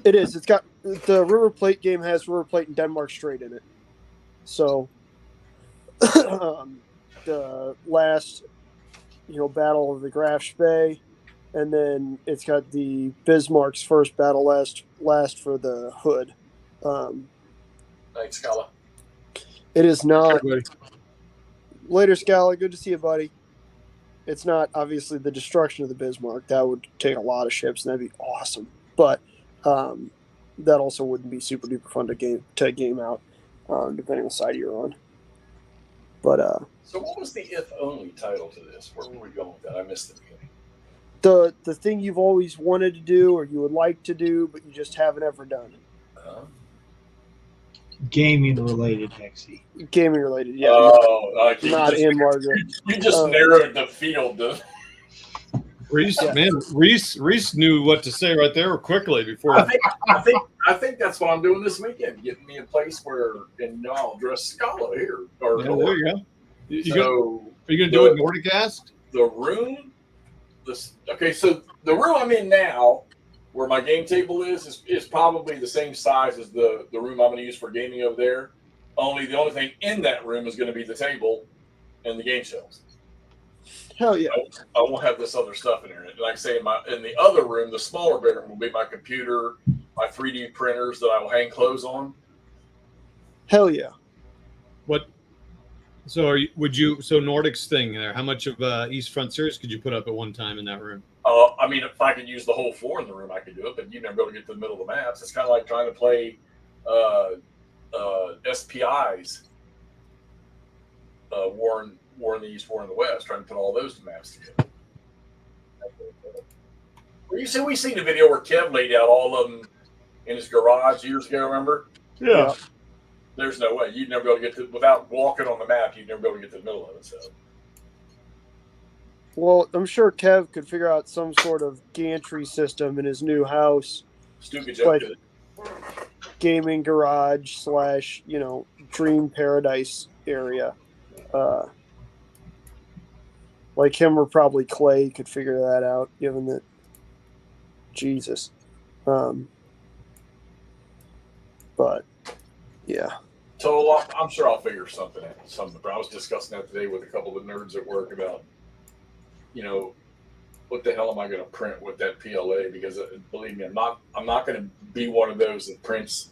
It is. It's got the River Plate game has River Plate and Denmark Strait in it. So the last, battle of the Graf Spee, and then it's got the Bismarck's first battle last for the Hood. Thanks, Scala. It is not. Everybody. Later, Scala. Good to see you, buddy. It's not obviously the destruction of the Bismarck. That would take a lot of ships, and that'd be awesome. But that also wouldn't be super duper fun to game out, depending on the side you're on. But So what was the if only title to this? Where were we going with that? I missed the beginning. the thing you've always wanted to do or you would like to do, but you just haven't ever done. Gaming related, Hexy. Gaming related, yeah. Not in Margaret. You just narrowed the field. Reese, Yeah. man, Reese knew what to say right there quickly before. I think that's what I'm doing this weekend. Getting me a place where, and I'll dress Scala here. Or, Yeah, there you go. You so are you gonna do it Nordicast? the room, so the room I'm in now, where my game table is probably the same size as the room I'm going to use for gaming over there. Only the only thing in that room is going to be the table and the game shelves. Hell yeah. I won't have this other stuff in here. Like I say, in the other room, the smaller bedroom will be my computer, my 3D printers that I will hang clothes on. Hell yeah. What? So so Nordic's thing there? How much of East Front Series could you put up at one time in that room? I mean, if I could use the whole floor in the room, I could do it, but you'd never be able to get to the middle of the maps. It's kind of like trying to play SPI's War in the East, War in the West, trying to put all those maps together. We seen a video where Kev laid out all of them in his garage years ago, remember? Yeah. There's no way. You'd never be able to get to, without walking on the map, you'd never be able to get to the middle of it. So. Well, I'm sure Kev could figure out some sort of gantry system in his new house. Stu could But- jump to it. Gaming garage / dream paradise area. Like him or probably Clay could figure that out, given that Jesus. But yeah. So I'm sure I'll figure something out. But I was discussing that today with a couple of the nerds at work about, what the hell am I going to print with that PLA? Because believe me, I'm not going to be one of those that prints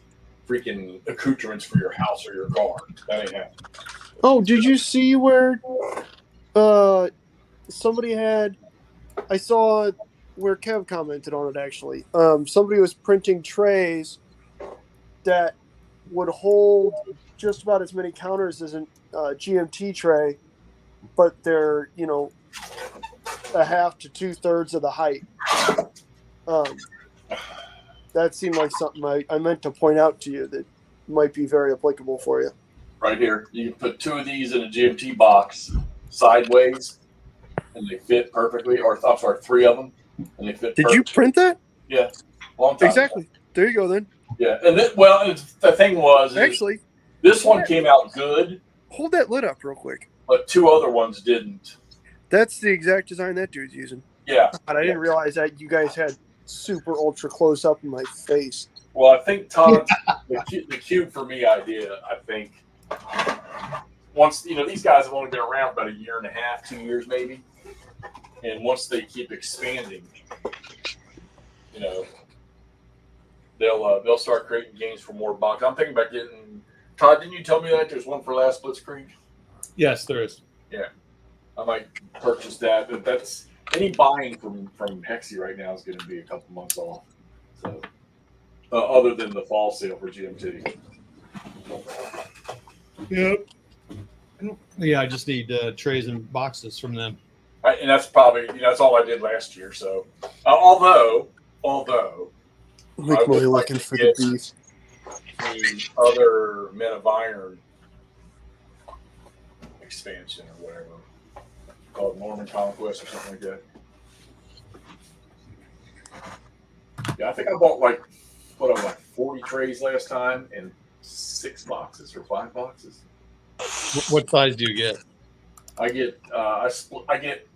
freaking accoutrements for your house or your car. That ain't happening. Oh, did you see where somebody had? I saw where Kev commented on it actually. Somebody was printing trays that would hold just about as many counters as a GMT tray, but they're a half to 2/3 of the height. That seemed like something I meant to point out to you that might be very applicable for you. Right here, you can put 2 of these in a GMT box sideways, and they fit perfectly. Or I'm sorry, 3 of them, and they fit. Did you print that? Yeah, long time. Exactly. There you go then. Yeah, and the thing was, Actually, this one came out good, hold that lid up real quick. but 2 other ones didn't. That's the exact design that dude's using. Yeah. But I didn't realize that you guys had super ultra close up in my face. Well, I think Todd's the cube for me idea. I think once these guys have only been around about 1.5 years, 2 years maybe, and once they keep expanding, they'll start creating games for more box. I'm thinking about getting. Todd, didn't you tell me that there's one for Last Blitzkrieg? Yes, there is. Yeah, I might purchase that. But that's any buying from Hexy right now is going to be a couple months off. So, other than the fall sale for GMT. Yep. Yeah, I just need trays and boxes from them. And that's probably that's all I did last year. So, although Make would me like looking to for get- the beef. the other Men of Iron expansion or whatever, called Norman Conquest or something like that. Yeah, I think I bought 40 trays last time, and 6 boxes or 5 boxes. What size do you get? I get I get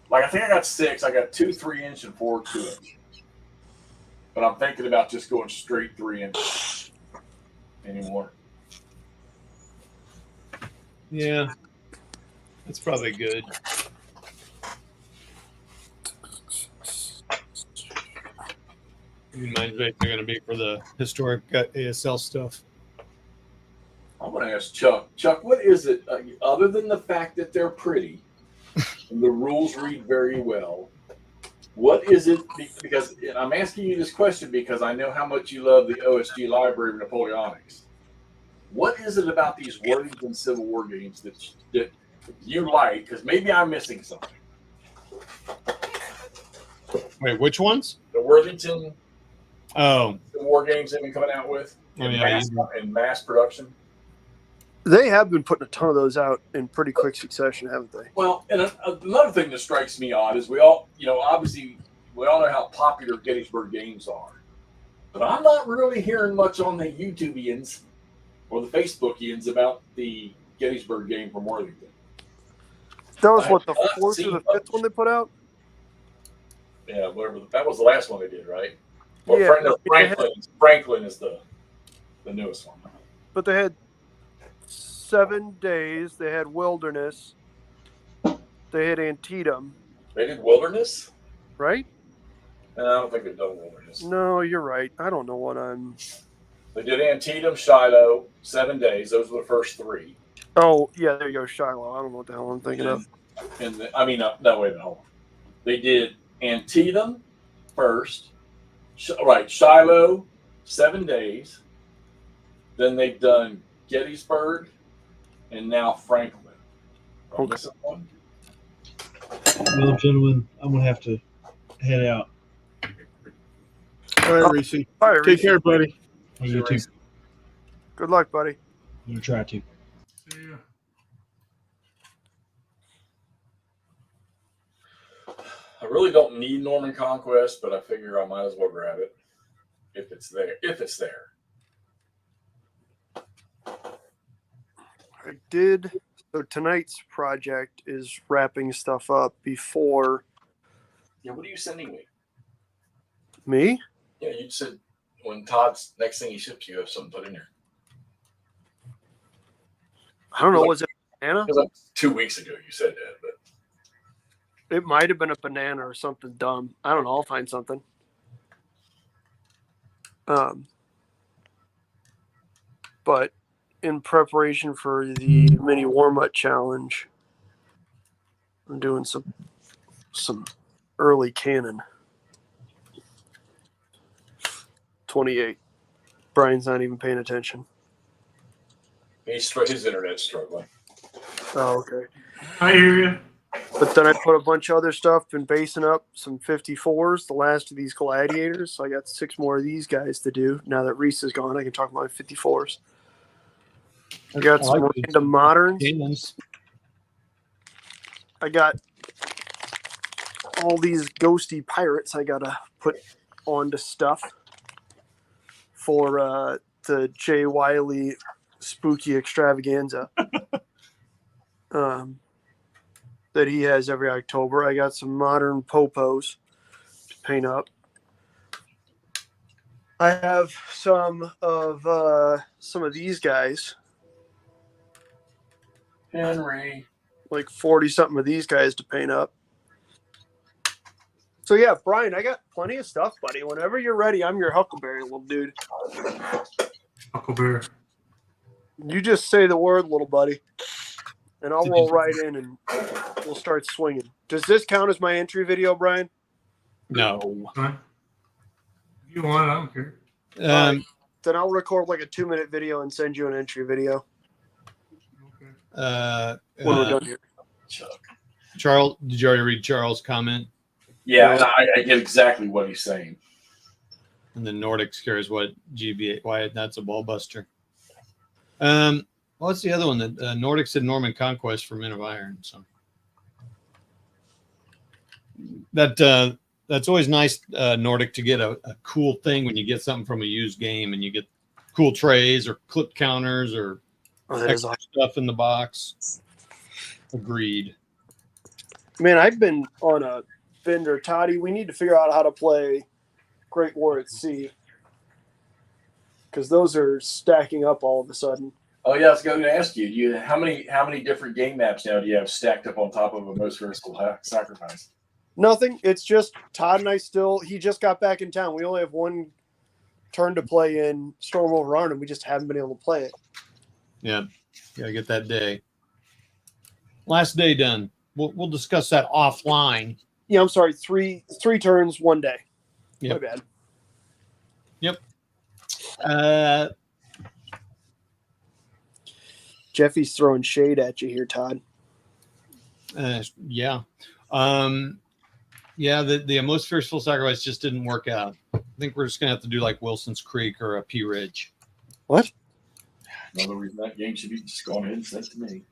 like I think I got 6. I got 2 3-inch and 4 2-inch. But I'm thinking about just going straight 3-inch anymore. Yeah, that's probably good. Mine's basically going to be for the historic ASL stuff. I'm going to ask Chuck. Chuck, what is it other than the fact that they're pretty and the rules read very well? What is it? Because and I'm asking you this question because I know how much you love the OSG Library of Napoleonics. What is it about these Worthington Civil War games that you like? Because maybe I'm missing something. Wait, which ones? The Worthington Oh, Civil War games they've been coming out with in mass production. They have been putting a ton of those out in pretty quick succession, haven't they? Well, and another thing that strikes me odd is we all know how popular Gettysburg games are. But I'm not really hearing much on the YouTubians or the Facebookians about the Gettysburg game from Worthington. That was what, the 4th or the 5th one they put out? Yeah, whatever. That was the last one they did, right? Well, Yeah. Franklin is the newest one. But they had 7 days. They had Wilderness. They had Antietam, They did Wilderness? right? No, I don't think they've done Wilderness. No, you're right. I don't know what I'm. They did Antietam, Shiloh, 7 days. Those were the first 3. Oh, yeah, there you go, Shiloh. I don't know what the hell I'm thinking of. And no, wait a minute, hold on. They did Antietam first, Shiloh, 7 days. Then they've done Gettysburg, and now Franklin. Okay. One. Well, gentlemen, I'm gonna have to head out. All right, Reese. All right, Take Reese. care, buddy. Hey, you too. Good luck, buddy. I'm gonna try to. Yeah. I really don't need Norman Conquest, but I figure I might as well grab it if it's there. I did. So tonight's project is wrapping stuff up before Yeah, what are you sending me? me. Yeah, you said when Todd's next thing he ships you have something put in there. I don't know. Was it banana? Because 2 weeks ago you said that, but It might have been a banana or something dumb. I don't know. I'll find something. But in preparation for the mini warm-up challenge, I'm doing some early canon. 28. Brian's not even paying attention. his internet's struggling. Oh, okay. I hear you. But then I put a bunch of other stuff and basing up some 54s, the last of these gladiators. So I got 6 more of these guys to do. Now that Reese is gone, I can talk about my 54s. I got some random moderns. Games. I got all these ghosty pirates I gotta put onto stuff for the Jay Wiley spooky extravaganza that he has every October. I got some modern popos to paint up. I have some of these guys, Henry. like 40 something of these guys to paint up. So yeah, Brian, I got plenty of stuff, buddy. Whenever you're ready, I'm your Huckleberry, little dude. Huckleberry. You just say the word, little buddy, and I'll roll right in and we'll start swinging. Does this count as my entry video, Brian? No. Fine. If you want, I don't care. Then I'll record like a 2-minute video and send you an entry video Okay. when we're done here. Chuck. Charles, did you already read Charles' comment? Yeah, and I get exactly what he's saying. And then Nordic scares what GBA, why that's a ball buster. What's the other one that Nordic said Norman Conquest for Men of Iron? So that's always nice, Nordic, to get a cool thing when you get something from a used game and you get cool trays or clip counters or Oh, that is extra awesome. stuff in the box. Agreed. Man, I've been on a bender. Toddy, we need to figure out how to play Great War at Sea. Because those are stacking up all of a sudden. Oh yeah, I was going to ask you. How many different game maps now do you have stacked up on top of a Most Fearful Sacrifice? Nothing. It's just Todd and I he just got back in town. We only have one turn to play in Storm Over Arnhem. We just haven't been able to play it. Yeah. Gotta get that day. Last day done. We'll discuss that offline. Yeah, I'm sorry. Three turns, one day. Yep. My bad. Jeffy's throwing shade at you here, Todd. Yeah. Yeah, the Most Fearful Sacrifice just didn't work out. I think we're just gonna have to do like Wilson's Creek or a Pea Ridge. What? Another reason that game should be just going ahead and sent to me.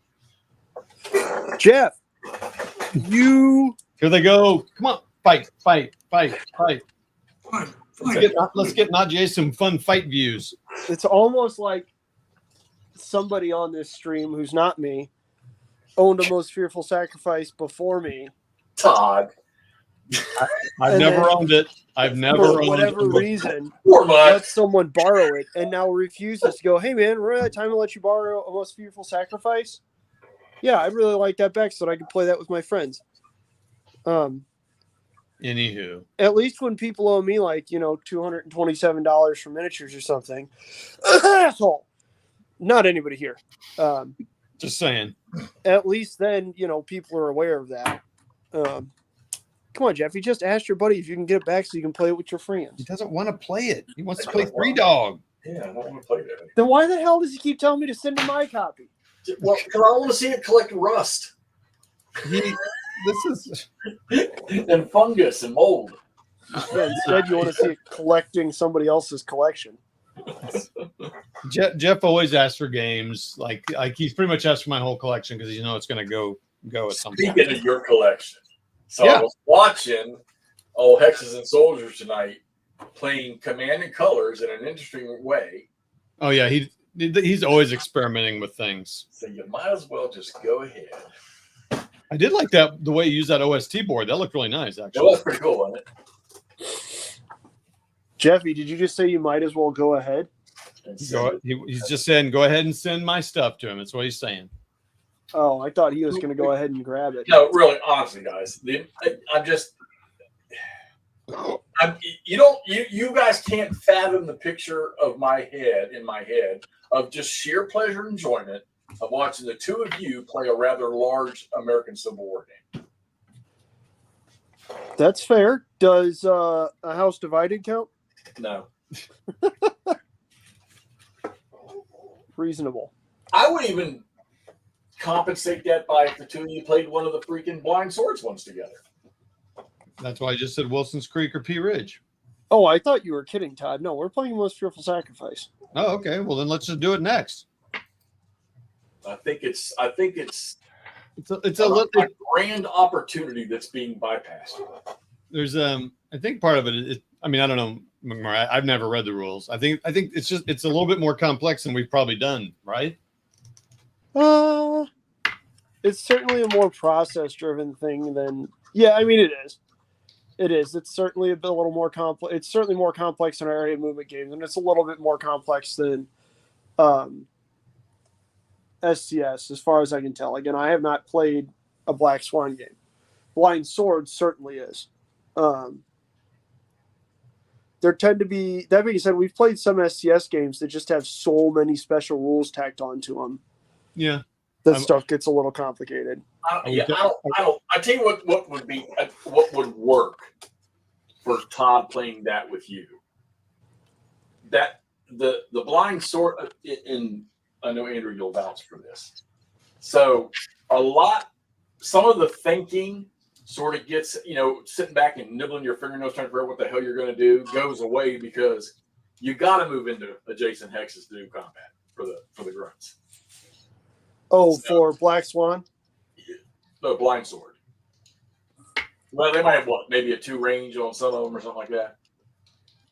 Jeff, you. Here they go. Come on, fight. Let's get Najee some fun fight views. It's almost like somebody on this stream who's not me owned a Most Fearful Sacrifice before me. Todd. I've And never then- owned it. I've never For owned whatever it. reason, Poor Mike. let someone borrow it and now refuses to go, hey, man, remember that time I let you borrow a Most Fearful Sacrifice? Yeah, I really like that back so that I could play that with my friends. Anywho, At least when people owe me like, $227 for miniatures or something. Asshole. Not anybody here. just saying. At least then, people are aware of that. Come on, Jeff. You just asked your buddy if you can get it back so you can play it with your He friends. doesn't want to play it. He wants to play Three Dog. Yeah, I don't want to play that. Then why the hell does he keep telling me to send him my copy? Well, because I want to see it collect rust This is and fungus and mold. Yeah, instead, you want to see it collecting somebody else's collection. Jeff always asks for games. Like he's pretty much asked for my whole collection because it's going to go at some point. Speaking of your collection, so Yeah. I was watching Hexes and Soldiers tonight playing Command and Colors in an interesting way. Oh yeah, he's always experimenting with things. So you might as well just go ahead. I did like that the way you used that OST board. That looked really nice, It actually. was pretty cool, wasn't it? Jeffy, did you just say you might as well go ahead? And so- He's just saying, go ahead and send my stuff to him. That's what he's saying. Oh, I thought he was going to go ahead and grab it. No, really, honestly, guys, you guys can't fathom the picture in my head of just sheer pleasure and enjoyment of watching the two of you play a rather large American Civil War game. That's fair. Does A House Divided count? No, Reasonable. I would even compensate that by if the two of you played one of the freaking Blind Swords ones together. That's why I just said Wilson's Creek or Pea Ridge. Oh, I thought you were kidding, Todd. No, we're playing Most Fearful Sacrifice. Oh, okay. Well, then let's just do it next. I think it's It's a a little. grand opportunity that's being bypassed. There's I think part of it is. I mean, I don't know, McMurray. I've never read the rules. I think it's a little bit more complex than we've probably done, right? It's certainly a more process-driven thing than. Yeah, I mean it is. It is. It's certainly a little more complex. It's certainly more complex than our area movement games, and it's a little bit more complex than SCS, as far as I can tell. Again, I have not played a Black Swan game. Blind Sword certainly is. There tend to be. That being said, we've played some SCS games that just have so many special rules tacked onto them. Yeah. That stuff gets a little complicated. I tell you what would work for Todd playing that with you. That the Blind Sword, and I know Andrew, you'll vouch for this. So some of the thinking sort of gets, sitting back and nibbling your fingernails trying to figure out what the hell you're going to do goes away because you got to move into adjacent hexes to do combat for the grunts. Oh, for Black Swan? No, Blind Sword. Well, they might have maybe a 2 range on some of them or something like that.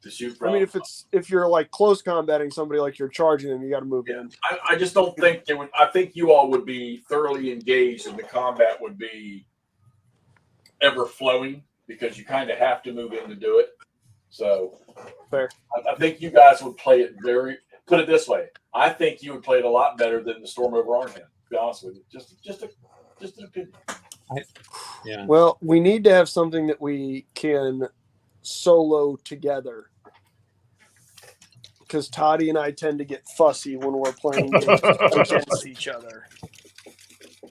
to shoot I from. mean, if you're like close combating somebody, like you're charging them, you got to move in. I just don't think they would. I think you all would be thoroughly engaged, and the combat would be ever flowing because you kind of have to move in to do it. So, Fair. I think you guys would play it very. Put it this way: I think you would play it a lot better than the Storm over Arnhem. To be honest with you, just an opinion. Yeah. Well, we need to have something that we can solo together. Because Toddy and I tend to get fussy when we're playing games against each other.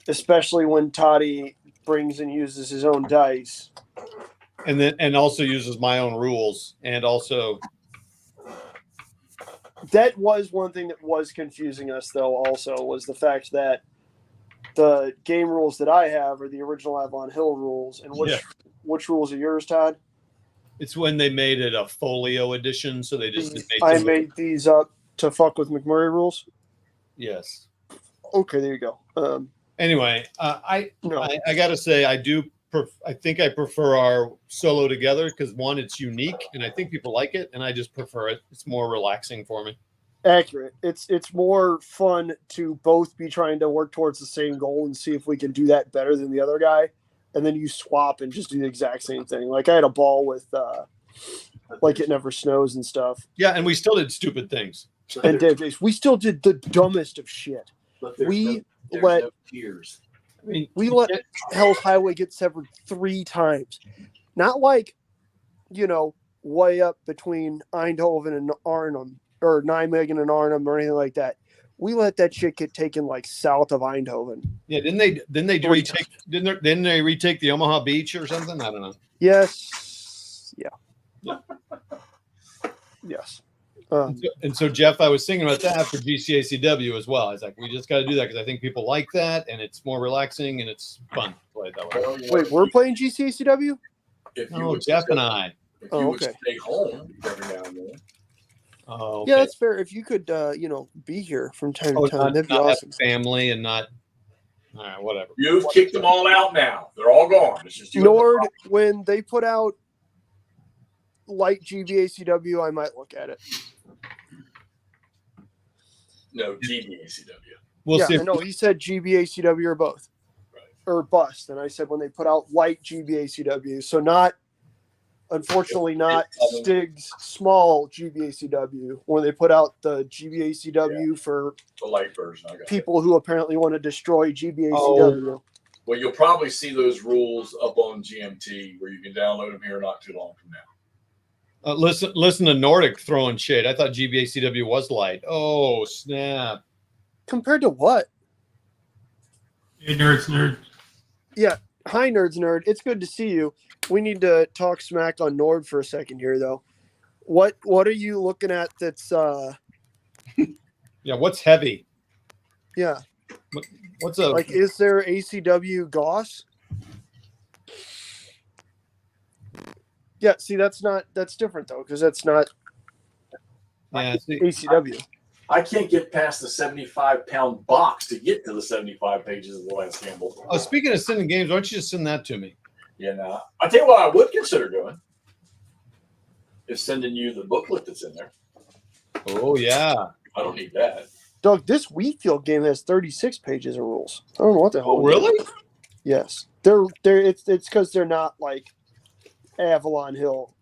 Especially when Toddy brings and uses his own dice. And also uses my own rules, and also That was one thing that was confusing us, though, also, was the fact that the game rules that I have are the original Avalon Hill rules. And which rules are yours, Todd? it's when they made it a folio edition, so they just I made these up to fuck with McMurray rules. yes. Okay, there you go. Anyway, I No. gotta say I think I prefer our solo together because one, it's unique, and I think people like it, and I just prefer it. It's more relaxing for me. Accurate. It's more fun to both be trying to work towards the same goal and see if we can do that better than the other guy, and then you swap and just do the exact same thing. Like I had a ball with like It Never Snows and stuff, Yeah, and we still did stupid things. and Dave Days. We still did the dumbest of shit. We let tears. I mean, we let Hell's Highway get severed 3 times. Not like, way up between Eindhoven and Arnhem or Nijmegen and Arnhem or anything like that. We let that shit get taken like south of Eindhoven. yeah, didn't they retake? Didn't they retake the Omaha Beach or something? I don't know. Yes. Yeah. Yes. And so, Jeff, I was thinking about that for GCACW as well. I was like, we just got to do that because I think people like that, and it's more relaxing and it's fun to play it that way. Wait, we're playing GCACW? If you No, would Jeff stay- and I. If Oh, you would okay. stay home every now and then. Oh, okay. Yeah, that's fair. If you could, be here from time to time, that'd be not have awesome. family and not. All right, whatever. You've kicked them all out now. They're all gone. It's just you. and the Nord, problem. when they put out light GBACW, I might look at it. No, GBACW. We'll see. I know. He said GBACW or both. Right. Or bust. And I said when they put out light GBACW. So not, unfortunately, not Stig's small GBACW. When they put out the GBACW for The light version. I got it. people who apparently want to destroy GBACW. Well, you'll probably see those rules up on GMT where you can download them here not too long from now. Listen to Nordic throwing shade. I thought GBACW was light. Oh, snap. Compared to what? Hey, nerd. Hi, Nerds Nerd. It's good to see you. We need to talk smack on Nord for a second here, though. What are you looking at that's Yeah, what's heavy? yeah. What's a Like, is there ACW Goss? Yeah, see, that's different though, because that's not yeah, see, ACW. I can't get past the 75-pound box to get to the 75 pages of the Lance Campbell. oh, speaking of sending games, why don't you just send that to me? Yeah, now I tell you what I would consider doing is sending you the booklet that's in there. Oh, yeah. I don't need that. Doug, this Wheatfield game has 36 pages of rules. I don't know what the hell. Oh, really? Yes, they're it's because they're not like Avalon Hill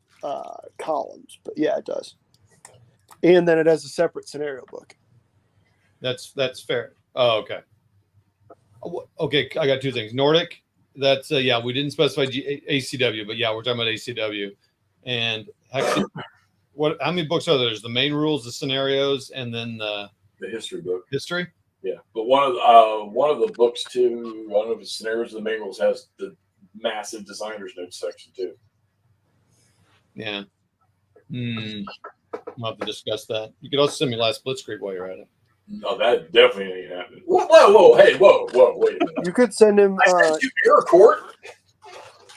columns, but yeah, it does. And then it has a separate scenario book. That's fair. Oh, okay. Okay, I got 2 things. Nordic, that's yeah, we didn't specify ACW, but yeah, we're talking about ACW. And actually, how many books are there? There's the main rules, the scenarios, and then the history book. history. Yeah, but one of the books too. I don't know if it's scenarios or the main rules has the massive designer's notes section too. Yeah. We'll have to discuss that. You could also send me last Blitzkrieg while you're at it. No, that definitely ain't happening. Whoa, hey, whoa, wait a minute. You could send him. I sent you Air Court.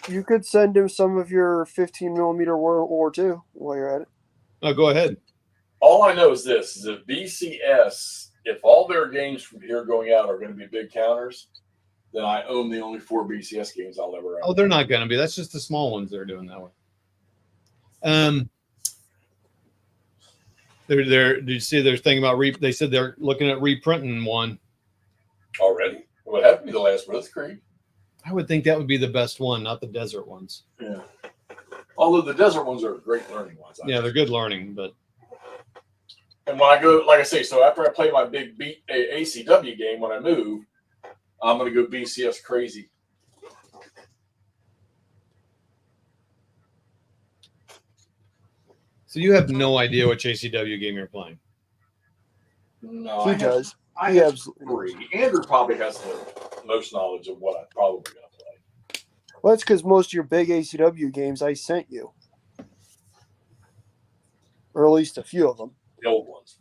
You could send him some of your 15 millimeter World War II while you're at it. Oh, go ahead. All I know is this: is if BCS, if all their games from here going out are going to be big counters, then I own the only 4 BCS games I'll ever own. Oh, they're not going to be. That's just the small ones that are doing that way. Did you see their thing about they said they're looking at reprinting one. Already? What happened to the last one? That's great. I would think that would be the best one, not the desert ones. Yeah. Although the desert ones are great learning ones. Yeah, they're good learning, but And when I go, like I say, so after I play my big ACW game, when I move, I'm going to go BCS crazy. so you have no idea which ACW game you're playing. No, He does. I He have absolutely does. three. Andrew probably has the most knowledge of what I'm probably going to play. Well, that's because most of your big ACW games I sent you, or at least a few of them. The old ones.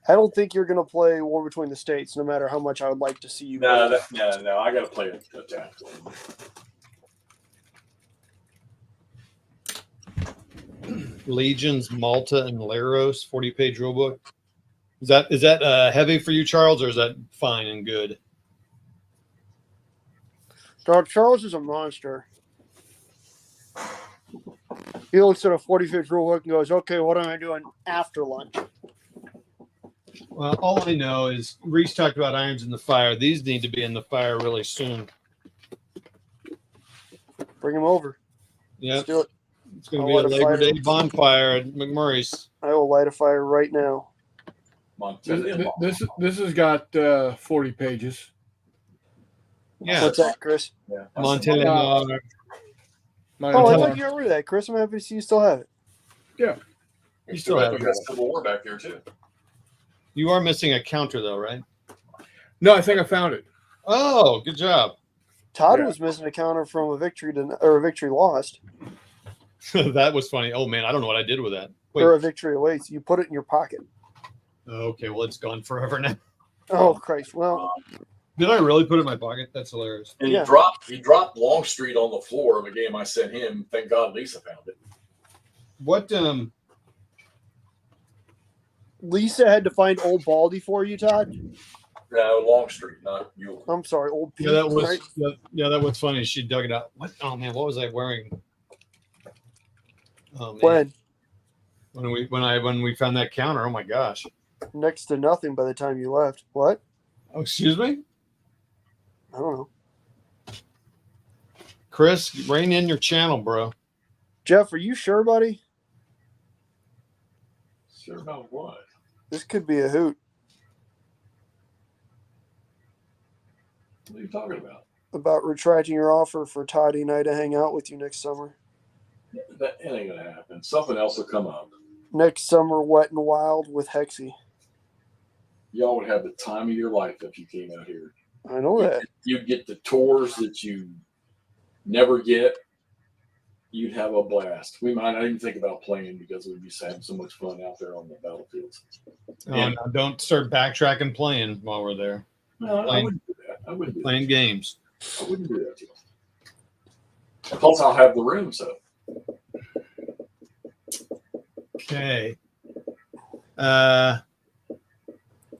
I don't think you're going to play War Between the States, no matter how much I would like to see you. No, I got to play a tactical. Legions, Malta, and Laros, 40-page rulebook. Is that heavy for you, Charles, or is that fine and good? Charles is a monster. He looks at a 40-page rulebook and goes, "Okay, what am I doing after lunch?" Well, all I know is Reese talked about irons in the fire. These need to be in the fire really soon. Bring him over. Yeah, Let's do it. it's going to I'll be a light a Labor fire. Day bonfire at McMurray's. I will light a fire right now. Montana. This has got 40 pages. Yeah, What's that, Chris? Yeah. Montana. Mine Oh, I is- thought you got rid of that, Chris. I'm happy to see you still have it. You still have got Civil War back there too. You are missing a counter, though, right? No, I think I found it. Oh, good job. Todd Yeah. was missing a counter from a victory a victory lost, That was funny. Oh, man, I don't know what I did with that. Wait. or a victory awaits. You put it in your pocket. Okay, well, it's gone forever now. Oh Christ! Well, Did I really put it in my pocket? That's hilarious. And Yeah. he dropped Longstreet on the floor of a game I sent him. Thank God Lisa found it. What, Lisa had to find Old Baldy for you, Todd. No, Longstreet, not you. I'm sorry, Old Pete. yeah, that was, right? that was funny. She dug it out. What? Oh, man, what was I wearing? Oh, man. When we found that counter, oh my gosh. Next to nothing by the time you left. What? Oh, excuse me? I don't know. Chris, rein in your channel, bro. Jeff, are you sure, buddy? Sure about what? This could be a hoot. What are you talking about? About retracting your offer for Toddy and I to hang out with you next summer. That ain't gonna happen. Something else will come up. Next summer, Wet and Wild with Hexy. Y'all would have the time of your life if you came out here. I know that. You'd get the tours that you never get. You'd have a blast. We might not even think about playing because we'd be having so much fun out there on the battlefields. Oh, Yeah. no, don't start backtracking playing while we're there. No, I Playing- wouldn't do that. I wouldn't do Playing games. that. I wouldn't do that to them. Plus, I'll have the room, so. Okay.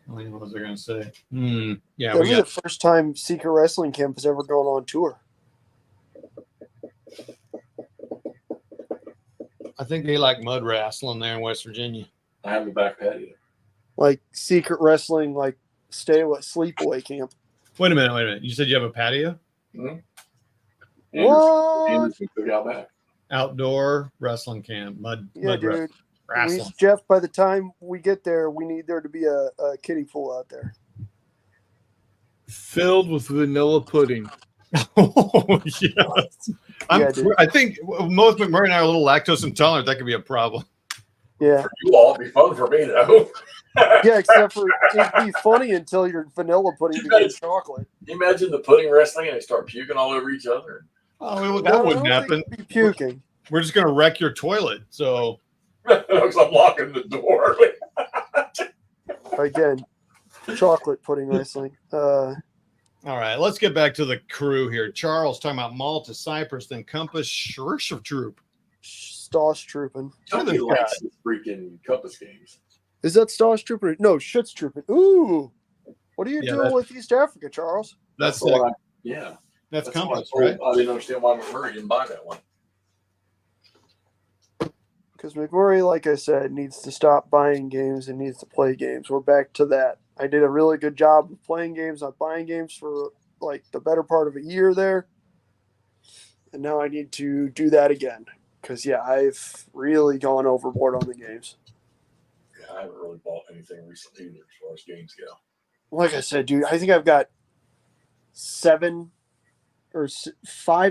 What was I going to say? Yeah, This we is got. the first time Secret Wrestling Camp has ever gone on tour. I think they like mud wrestling there in West Virginia. I have the back patio. Like Secret Wrestling, like sleepaway camp. Wait a minute. You said you have a patio? What? Anderson took out back. Outdoor wrestling camp, mud Yeah, dude. wrestling. Jeff, by the time we get there, we need there to be a kiddie pool out there. Filled with vanilla pudding. Oh, yes. Yeah, dude. I think most McMurray and I are a little lactose intolerant. That could be a problem. Yeah. For you all, it'd be fun for me, though. Yeah, except for it'd be funny until your vanilla pudding becomes chocolate. Can you imagine the pudding wrestling and they start puking all over each other? Oh, No, that I wouldn't don't happen. think it'd be puking. We're just going to wreck your toilet. So, Because I'm locking the door. Again, chocolate pudding wrestling. all right, let's get back to the crew here. Charles talking about Malta, Cyprus, then Compass, Troop. Stoss trooping. Nobody likes these freaking Compass games. Is that Stoss trooping? No, Schutz trooping. Ooh. What are you Yeah, doing that's- with East Africa, Charles? That's why like, yeah. that's That's why Compass, I told- right? I didn't understand why McMurray didn't buy that one. Because McMurray, like I said, needs to stop buying games and needs to play games. We're back to that. I did a really good job of playing games, not buying games for like the better part of a year there. And now I need to do that again. Because, yeah, I've really gone overboard on the games. Yeah, I haven't really bought anything recently either as far as games go. Like I said, dude, I think I've got 5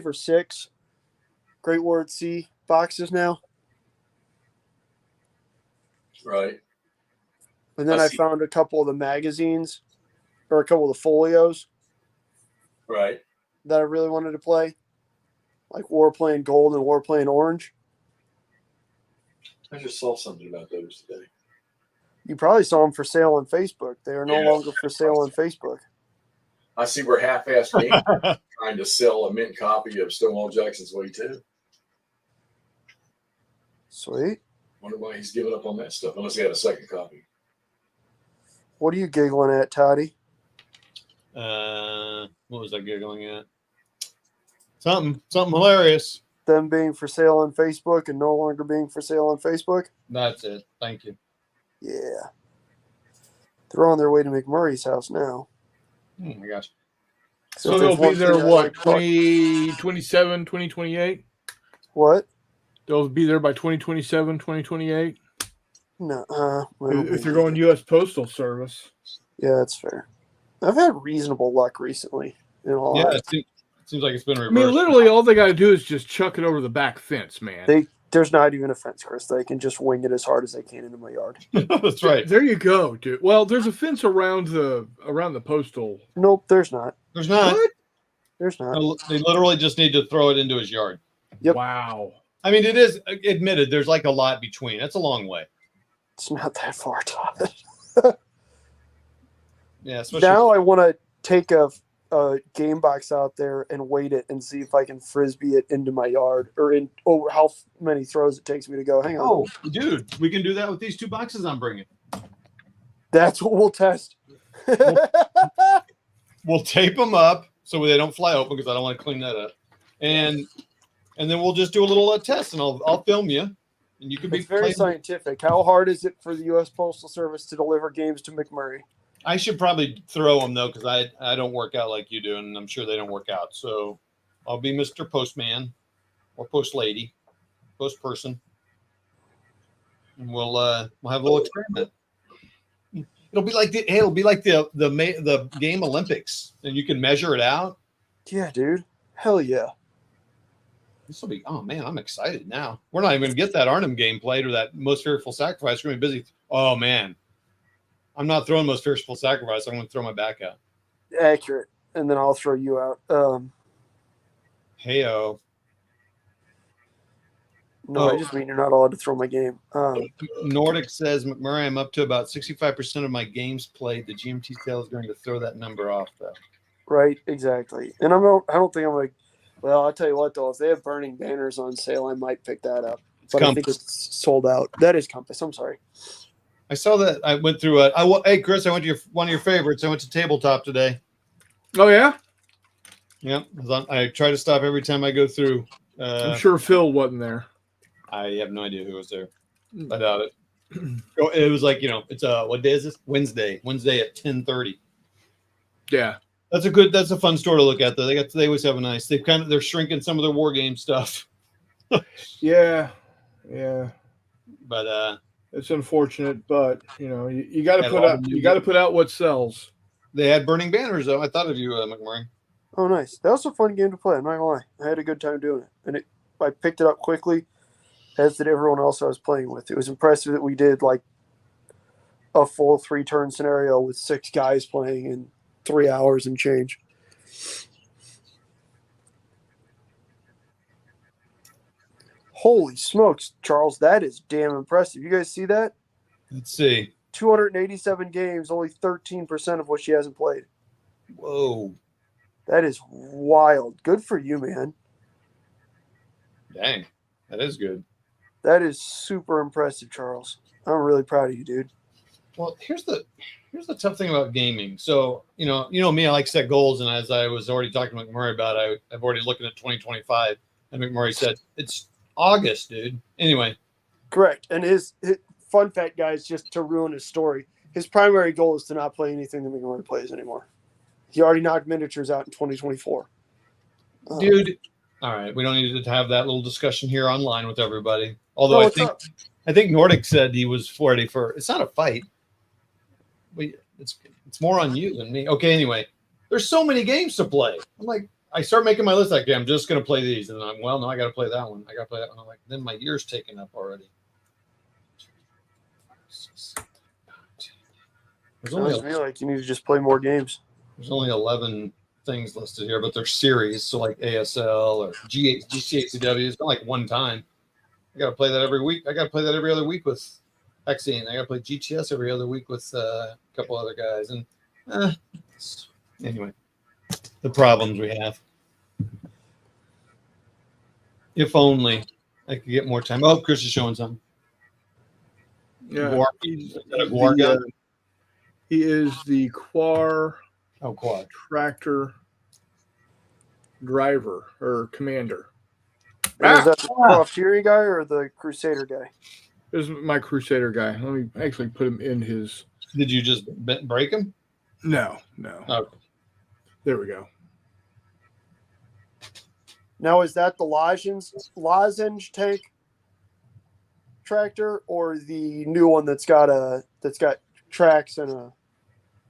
or 6 Great War at Sea boxes now. Right. And then I I see. found a couple of the magazines or a couple of the folios Right. that I really wanted to play, like Warplane Gold and Warplane Orange. I just saw something about those today. You probably saw them for sale on Facebook. They are no Yeah. longer for sale on Facebook. I see where half-assed Games trying to sell a mint copy of Stonewall Jackson's Way 2. Sweet. Wonder why he's giving up on that stuff, unless he had a second copy. What are you giggling at, Toddy? What was I giggling at? Something hilarious. Them being for sale on Facebook and no longer being for sale on Facebook? That's it. Thank you. Yeah. They're on their way to McMurray's house now. Oh my gosh. So if they'll there's be one there, thing I what, like- 2027, 2028? What? They'll be there by 2027, 2028? No. If you're going U.S. Postal Service. Yeah, that's fair. I've had reasonable luck recently. In all Yeah, honesty. it seems like it's been I reversed. mean, literally, all they got to do is just chuck it over the back fence, man. There's not even a fence, Chris. They can just wing it as hard as they can into my yard. That's right. There you go, dude. Well, there's a fence around the postal. Nope, there's not. There's not. What? There's not. They literally just need to throw it into his yard. Yep. Wow. I mean, it is admitted there's like a lot between. That's a long way. It's not that far, Todd. Yeah, especially Now I want to take a game box out there and weight it and see if I can frisbee it into my yard or in over how many throws it takes me to go. Hang on. Oh, dude, we can do that with these 2 boxes I'm bringing. That's what we'll test. We'll tape them up so they don't fly open because I don't want to clean that up, and then we'll just do a little test, and I'll film you, and you can be It's very playing. scientific. How hard is it for the U.S. Postal Service to deliver games to McMurray? I should probably throw them though because I don't work out like you do, and I'm sure they don't work out. So I'll be Mr. Postman or Post Lady, Post Person, and we'll have a little experiment. It'll be like the game Olympics, and you can measure it out. Yeah, dude. Hell yeah. This will be. Oh man, I'm excited now. We're not even going to get that Arnhem game played or that Most Fearful Sacrifice. We're going to be busy. Oh man, I'm not throwing Most Fearful Sacrifice. I'm going to throw my back out. Accurate. And then I'll throw you out. Heyo. No, I Oh. just mean you're not allowed to throw my game. Nordic says, McMurray, I'm up to about 65% of my games played. The GMT sale is going to throw that number off, though. Right, exactly. And I don't think I'm like. Well, I'll tell you what though, if they have Burning Banners on sale, I might pick that up. But I think it's sold out. That is Compass. I'm sorry. I saw that. I went through hey, Chris, I went to one of your favorites. I went to Tabletop today. Oh, yeah? Yeah. I try to stop every time I go through. I'm sure Phil wasn't there. I have no idea who was there. I doubt it. It was like, it's what day is this? Wednesday at 10:30. Yeah. That's a fun store to look at though. They always have a nice. They're shrinking some of their war game stuff. Yeah. Yeah. But It's unfortunate, but you got to And put all out the you got to put out what sells. they had Burning Banners though. I thought of you, McMurray. Oh, nice. That was a fun game to play. I'm not gonna lie. I had a good time doing it, and I picked it up quickly, as did everyone else I was playing with. It was impressive that we did like a full 3-turn scenario with 6 guys playing in 3 hours and change. Holy smokes, Charles! That is damn impressive. You guys see that? Let's see. 287 games, only 13% of which she hasn't played. Whoa. That is wild. Good for you, man. Dang. That is good. That is super impressive, Charles. I'm really proud of you, dude. Well, here's the tough thing about gaming. So, you know me, I like to set goals, and as I was already talking to McMurray about, I've already looking at 2025, and McMurray said, it's August, dude. Anyway, Correct. And his fun fact, guys, just to ruin his story, his primary goal is to not play anything that McMurray plays anymore. He already knocked miniatures out in 2024. Dude. All right, we don't need to have that little discussion here online with everybody. Although No, I what's think up? Nordic said he was ready for. It's not a fight. It's more on you than me. Okay, anyway, there's so many games to play. I'm like, I start making my list like, okay, I'm just gonna play these, and then I'm no, I got to play that one. I got to play that one. I'm like, then my year's taken up already. There's only Sounds to me like you need to just play more games. There's only 11 things listed here, but they're series. So like ASL or GCACW. It's not like one time. I got to play that every week. I got to play that every other week with Hexine. I got to play GTS every other week with a couple other guys. And anyway, the problems we have. If only I could get more time. Oh, Chris is showing something. Yeah, Guar. he's Is that a Guar gun? he is the Quar Oh, quad. tractor driver or commander. Is that the Profiteering guy or the Crusader guy? This is my Crusader guy. Let me actually put him in his. Did you just break him? No. Okay. There we go. Now, is that the lozenge tank tractor or the new one that's got tracks and a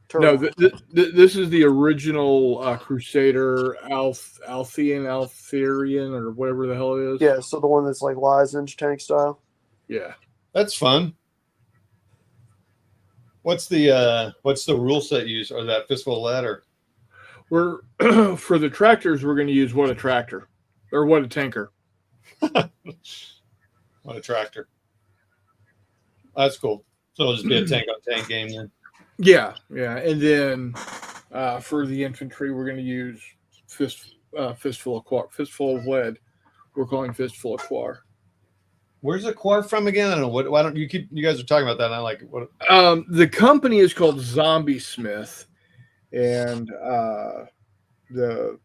turbo? No, this is the original Crusader Altherian, or whatever the hell it is. Yeah, so the one that's like lozenge tank style. Yeah. That's fun. What's the rule set use, or that fistful of lead, or We're for the tractors, we're going to use What a Tractor or What a Tanker. what a tractor? That's cool. So it'll just be a tank on tank game then. Yeah. And then for the infantry, we're going to use Fistful of Lead. We're calling Fistful of Quar. Where's the Quar from again? I don't know. Why don't you guys are talking about that? And I like what? The company is called Zombie Smith, and the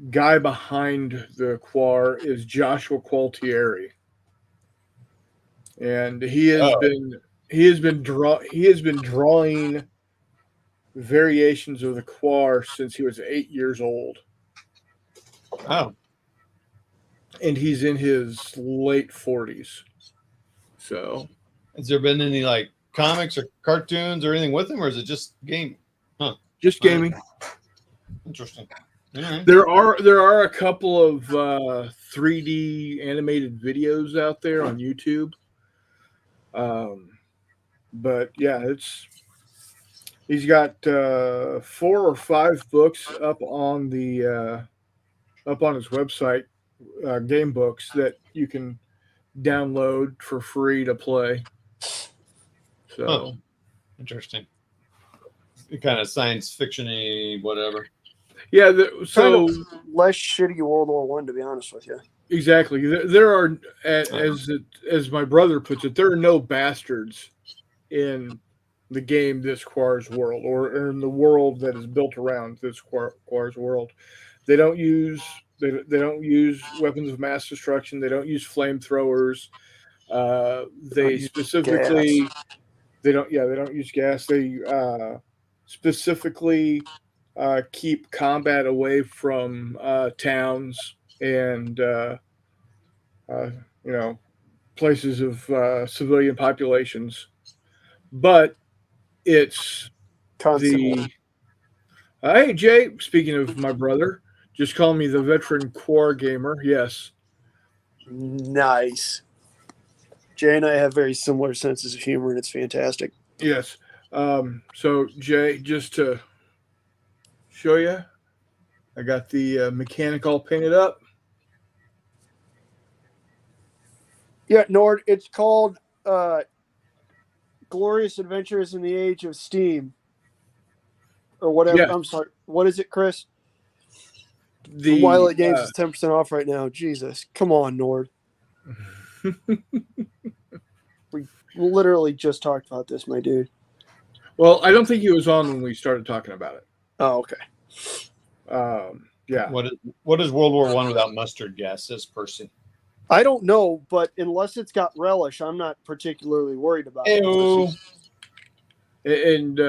guy behind the Quar is Joshua Qualtieri, and he has been drawing variations of the Quar since he was 8 years old, Oh, and he's in his late 40s. So has there been any like comics or cartoons or anything with him, or is it just game? just gaming. Interesting. All right. There are a couple of 3D animated videos out there on YouTube. But yeah, he's got 4 or 5 books up on his website, game books that you can download for free to play. So Huh. Interesting. Kind of science fiction-y, whatever. yeah, Kind of less shitty World War One, to be honest with you. exactly. There are, as my brother puts it, there are no bastards in the game This Quar's World, or in the world that is built around This Quar's World. They don't use weapons of mass destruction. They don't use flamethrowers. They specifically they don't use gas. They specifically keep combat away from towns and places of civilian populations. But it's Constantly. hey Jay, speaking of my brother, just call me the veteran Quar gamer. Yes. Nice. Jay and I have very similar senses of humor, and it's fantastic. Yes. So Jay, just to show you, I got the mechanic all painted up. Yeah, Nord, it's called Glorious Adventures in the Age of Steam. Or whatever. Yeah. I'm sorry. What is it, Chris? The Wildlight Games is 10% off right now. Jesus. Come on, Nord. We literally just talked about this, my dude. Well, I don't think he was on when we started talking about it. Oh, okay. Yeah. What is World War I without mustard gas? Says Percy. I don't know, but unless it's got relish, I'm not particularly worried about it. Ew. And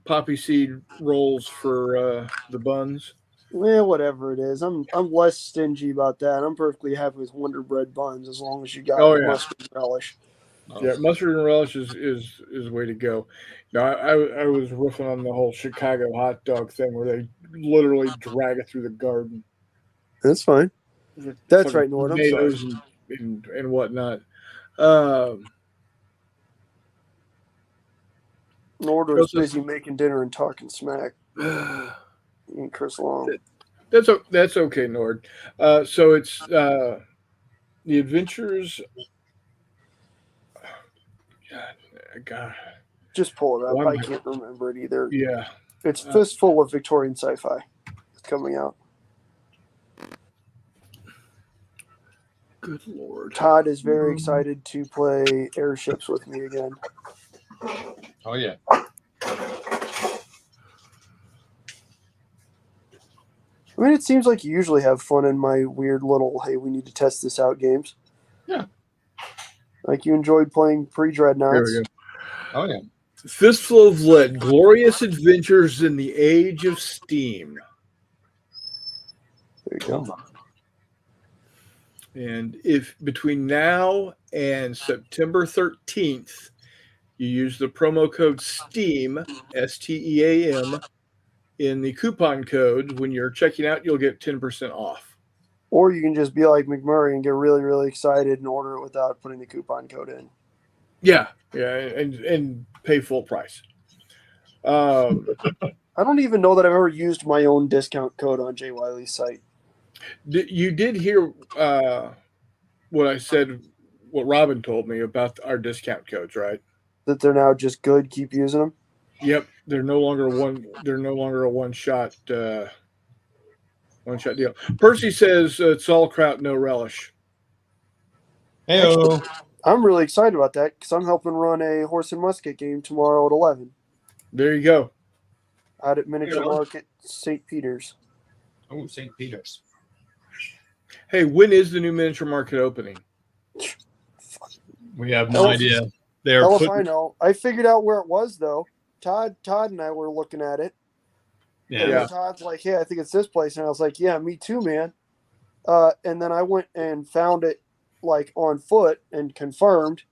poppy seed rolls for the buns. Whatever it is, I'm less stingy about that. I'm perfectly happy with Wonder Bread buns as long as you got Oh, yeah. mustard and relish. Yeah, mustard and relish is the way to go. Now, I was riffing on the whole Chicago hot dog thing where they literally drag it through the garden. That's fine. That's Fucking right, Nord. I'm sorry. tomatoes and whatnot. Nord was busy making dinner and talking smack. And Chris Long. That's okay, Nord. So it's the Adventures. God, Just pull it up. Why am I can't remember it either. yeah. It's Fistful of Victorian Sci-Fi. It's coming out. Good Lord. Todd is very excited to play airships with me again. Oh yeah. I mean, it seems like you usually have fun in my weird little, hey, we need to test this out games. Yeah. Like you enjoyed playing There pre-Dreadnoughts. we go. Oh yeah. Fistful of Lead: Glorious Adventures in the Age of Steam. There you go. And if between now and September 13th, you use the promo code STEAM, STEAM, in the coupon code, when you're checking out, you'll get 10% off. Or you can just be like McMurray and get really, really excited and order it without putting the coupon code in. Yeah, and pay full price. I don't even know that I've ever used my own discount code on Jay Wiley's site. You did hear what I said, what Robin told me about our discount codes, right? That they're now just good. Keep using them. Yep, they're no longer a one shot deal. Percy says it's all kraut, no relish. Heyo. I'm really excited about that because I'm helping run a horse and musket game tomorrow at 11 There you go. out at Miniature Yeah. Market, St. Peter's. Oh, St. Peter's. Hey, when is the new miniature market opening? We have no Hell, idea. They're Hell if I putting. know. I figured out where it was though. Todd and I were looking at it. And Yeah. then Todd's like, "Hey, I think it's this place," and I was like, "Yeah, me too, man." And then I went and found it like on foot and confirmed.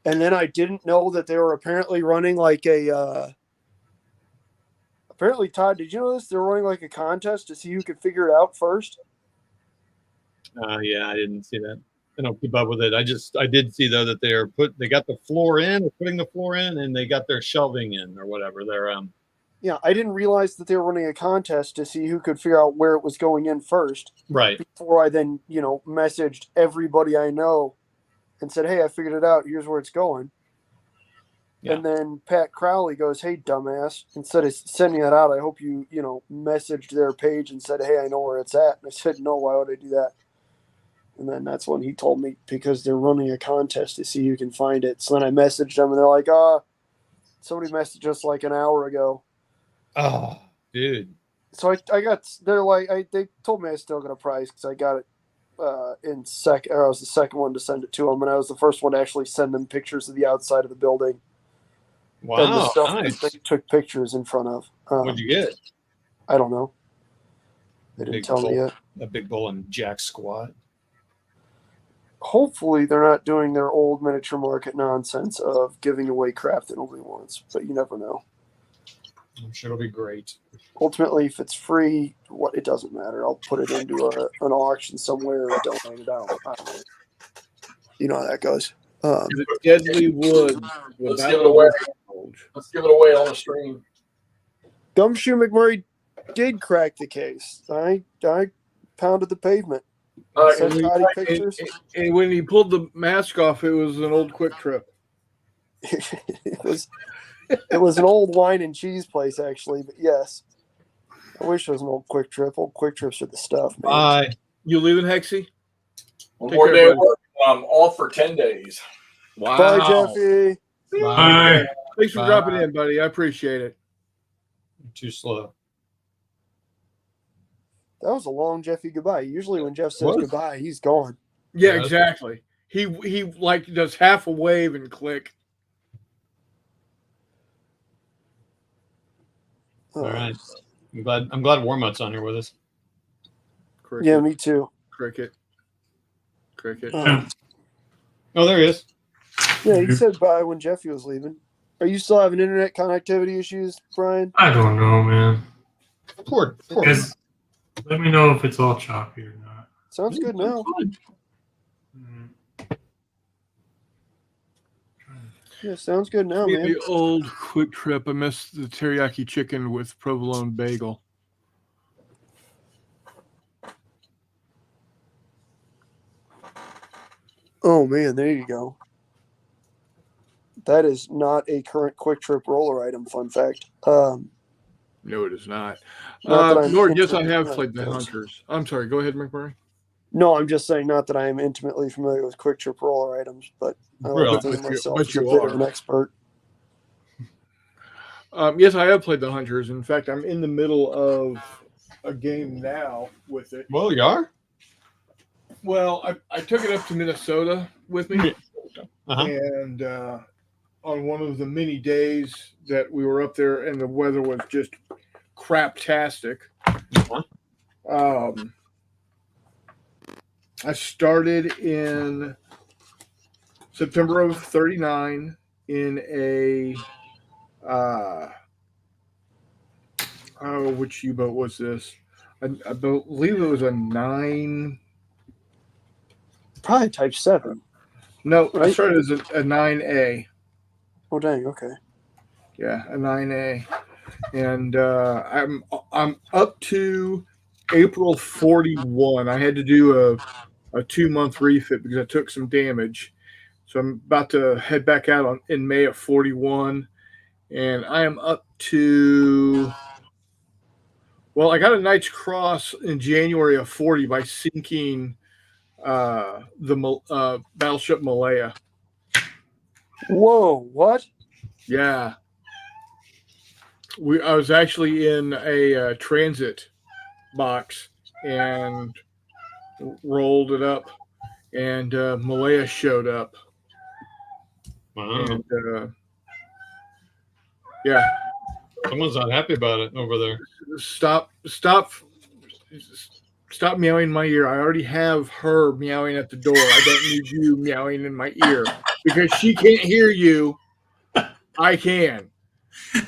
And then I didn't know that they were apparently running like a. Apparently, Todd, did you know this? They're running like a contest to see who could figure it out first. Yeah, I didn't see that. I don't keep up with it. I did see though that they got the floor in, or putting the floor in, and they got their shelving in or whatever. They're Yeah, I didn't realize that they were running a contest to see who could figure out where it was going in first. right. Before I then, messaged everybody I know and said, "Hey, I figured it out. Here's where it's going." Yeah. And then Pat Crowley goes, "Hey, dumbass, instead of sending that out, I hope you, messaged their page and said, 'Hey, I know where it's at.'" And I said, "No, why would I do that?" And then that's when he told me, because they're running a contest to see who can find it. So then I messaged them and they're like, somebody messaged us like an hour ago. Oh, dude. So they told me I still got a prize because I got it in second. I was the second one to send it to them, and I was the first one to actually send them pictures of the outside of the building and the Wow, stuff nice. that they took pictures in front of. What'd you get? I don't know. They didn't Big tell me bowl. yet. A big bull and jack squat. Hopefully, they're not doing their old miniature market nonsense of giving away crap that nobody wants, but you never know. I'm sure it'll be great. Ultimately, if it's free, it doesn't matter. I'll put it into an auction somewhere or donate it out. I don't know. You know how that goes. The deadly wood. Let's give it away. Let's give it away on the stream. Gumshoe McMurray did crack the case. I pounded the pavement. Sent Toddy pictures. And when he pulled the mask off, it was an old Quick Trip. It was an old wine and cheese place, actually. But yes, I wish it was an old Quick Trip. Old Quick Trips are the stuff, man. Bye. You leaving, Hexy? One Take more care, day of buddy. work. I'm off for 10 days. Wow. Bye, Jeffy. Bye. Thanks for Bye. dropping in, buddy. I appreciate it. Too slow. That was a long Jeffy goodbye. Usually when Jeff says What? goodbye, he's gone. Yeah, Yeah. exactly. He like does half a wave and click. All right. I'm glad Warmut's on here with us. Cricket, Yeah, me too. cricket. Um, Oh, there he is. yeah, he said bye when Jeffy was leaving. Are you still having internet connectivity issues, Brian? I don't know, man. Poor. Guys, let me know if it's all choppy or not. Sounds good now. Mm. Yeah, sounds good now, man. The old Quick Trip. I miss the teriyaki chicken with provolone bagel. Oh man, there you go. That is not a current Quick Trip roller item. Fun fact. No, it is not. Not that I'm Lord, yes, I intimately have familiar played the with those. Hunters. I'm sorry. Go ahead, McMurray. No, I'm just saying not that I am intimately familiar with Quick Trip roller items, but I like Really? to think of But you- myself but as a you bit are. of an expert. Yes, I have played the Hunters. In fact, I'm in the middle of a game now with it. Well, you are. Well, I took it up to Minnesota with me, Uh-huh. and on one of the many days that we were up there, and the weather was just craptastic. I started in September of '39 in a which U-boat was this? I believe it was a 9. Probably Type 7. No, I Right? started as a 9A. Oh, dang. Okay. Yeah, a 9A, and I'm up to April 41. I had to do a 2-month refit because I took some damage, so I'm about to head back out in May of 41, and I am up to. Well, I got a Knight's Cross in January of 40 by sinking the battleship Malaya. Whoa, what? Yeah. I was actually in a transit box and rolled it up, and Malaya showed up. Wow. And yeah, Someone's not happy about it over there. stop meowing in my ear. I already have her meowing at the door. I don't need you meowing in my ear because she can't hear you. I can.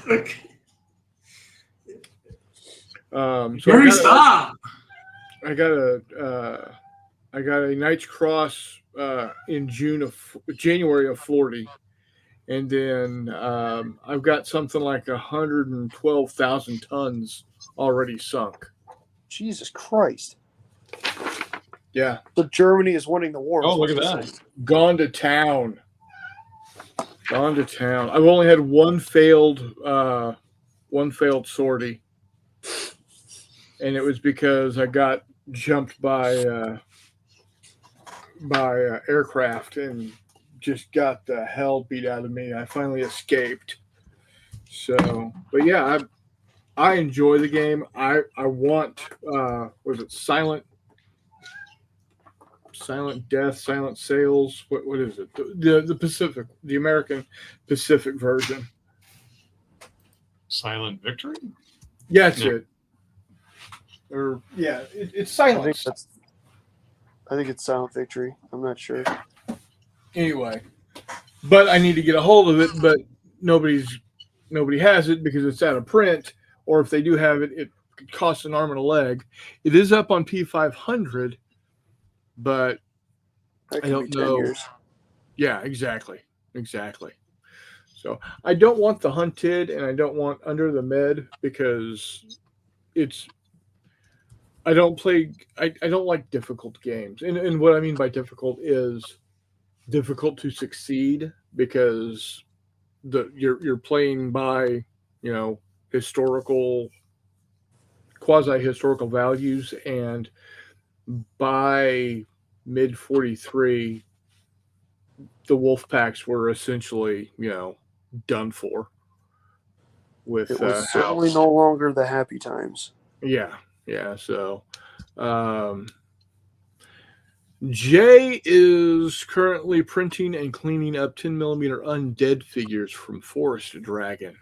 Okay. So Gary, stop! I got a Knight's Cross in January of 40, and then I've got something like 112,000 tons already sunk. Jesus Christ. Yeah, So Germany is winning the war. Oh, is what look at you're that. saying. gone to town. I've only had one failed sortie, and it was because I got jumped by aircraft and just got the hell beat out of me. I finally escaped. So, but yeah, I enjoy the game. I want was it Silent Death, Silent Sales? What is it? The Pacific, the American Pacific version. Silent Victory? Yeah, that's Yeah. it. Or yeah, it's I think Silence. it's Silent Victory. I'm not sure. Anyway, but I need to get a hold of it. But nobody has it because it's out of print, or if they do have it, it costs an arm and a leg. It is up on P500, but That I could don't be 10 know. years. Yeah, exactly. So I don't want the Hunted and I don't want Under the Med because I don't like difficult games. And what I mean by difficult is difficult to succeed because you're playing by, historical quasi historical values, and by mid 43 the wolf packs were essentially, done for with It was how. certainly no longer the happy times. Yeah. So, Jay is currently printing and cleaning up 10 millimeter undead figures from Forest Dragon.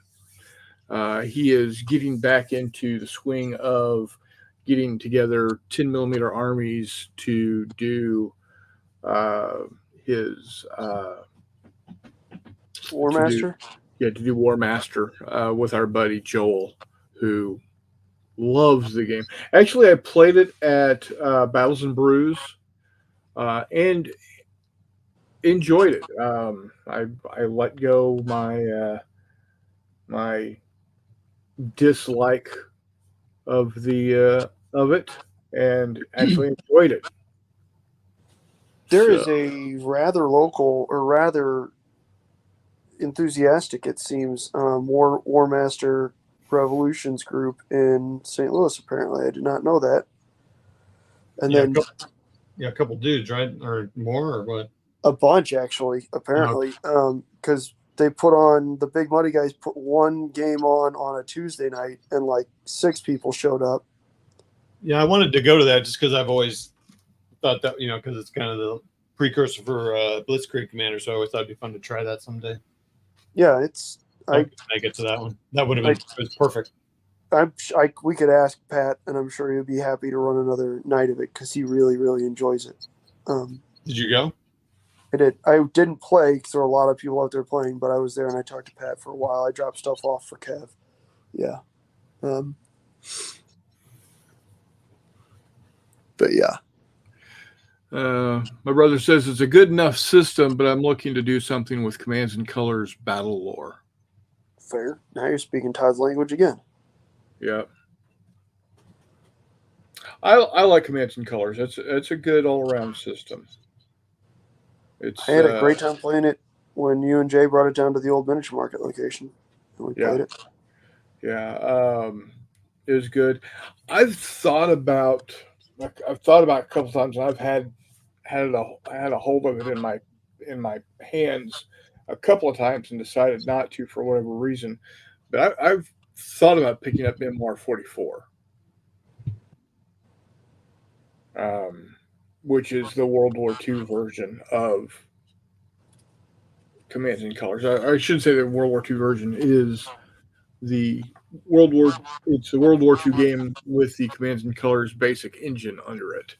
He is getting back into the swing of getting together 10 millimeter armies to do his War Master. to do War Master with our buddy Joel, who loves the game. Actually, I played it at Battles and Brews and enjoyed it. I let go my my dislike of the of it and actually enjoyed it. There is a rather local or rather enthusiastic, it seems, War Master Revolutions group in St. Louis. Apparently, I did not know that. And Yeah, then a couple dudes, right, or more, or what? a bunch actually. Apparently, because they put on the Big Muddy guys put one game on a Tuesday night, and like 6 people showed up. Yeah, I wanted to go to that just because I've always thought that, because it's kind of the precursor for Blitzkrieg Commander, so I always thought it'd be fun to try that someday. Yeah, it's I make it to that one. That would have been it was perfect. we could ask Pat, and I'm sure he'd be happy to run another night of it because he really, really enjoys it. Did you go? I did. I didn't play because there were a lot of people out there playing, but I was there and I talked to Pat for a while. I dropped stuff off for Kev. Yeah. But yeah. My brother says it's a good enough system, but I'm looking to do something with Commands and Colors battle lore. Fair. Now you're speaking Todd's language again. Yeah. I like Commands and Colors. It's a good all around system. I had a great time playing it when you and Jay brought it down to the old miniature market location, and we played it. Yeah, it was good. I've thought about a couple times, and I've had a hold of it in my hands a couple of times and decided not to for whatever reason. But I've thought about picking up MR44. Which is the World War II version of Commands and Colors. I should say the World War II version is it's the World War II game with the Commands and Colors basic engine under it.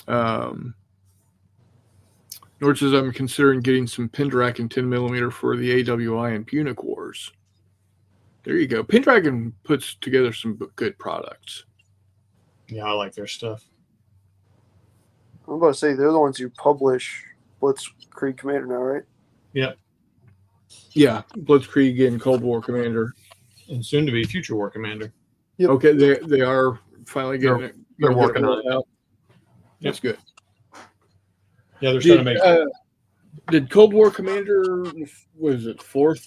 Nord says I'm considering getting some Pendragon 10 millimeter for the AWI and Punic Wars. There you go. Pendragon puts together some good products. Yeah, I like their stuff. I'm about to say they're the ones who publish Blitzkrieg Commander now, right? Yep. Yeah, Blitzkrieg and Cold War Commander. And soon to be Future War Commander. Yep. Okay, they are finally getting it. They're working on it. Out. That's good. Yeah, they're trying to make Did Cold War Commander, was it fourth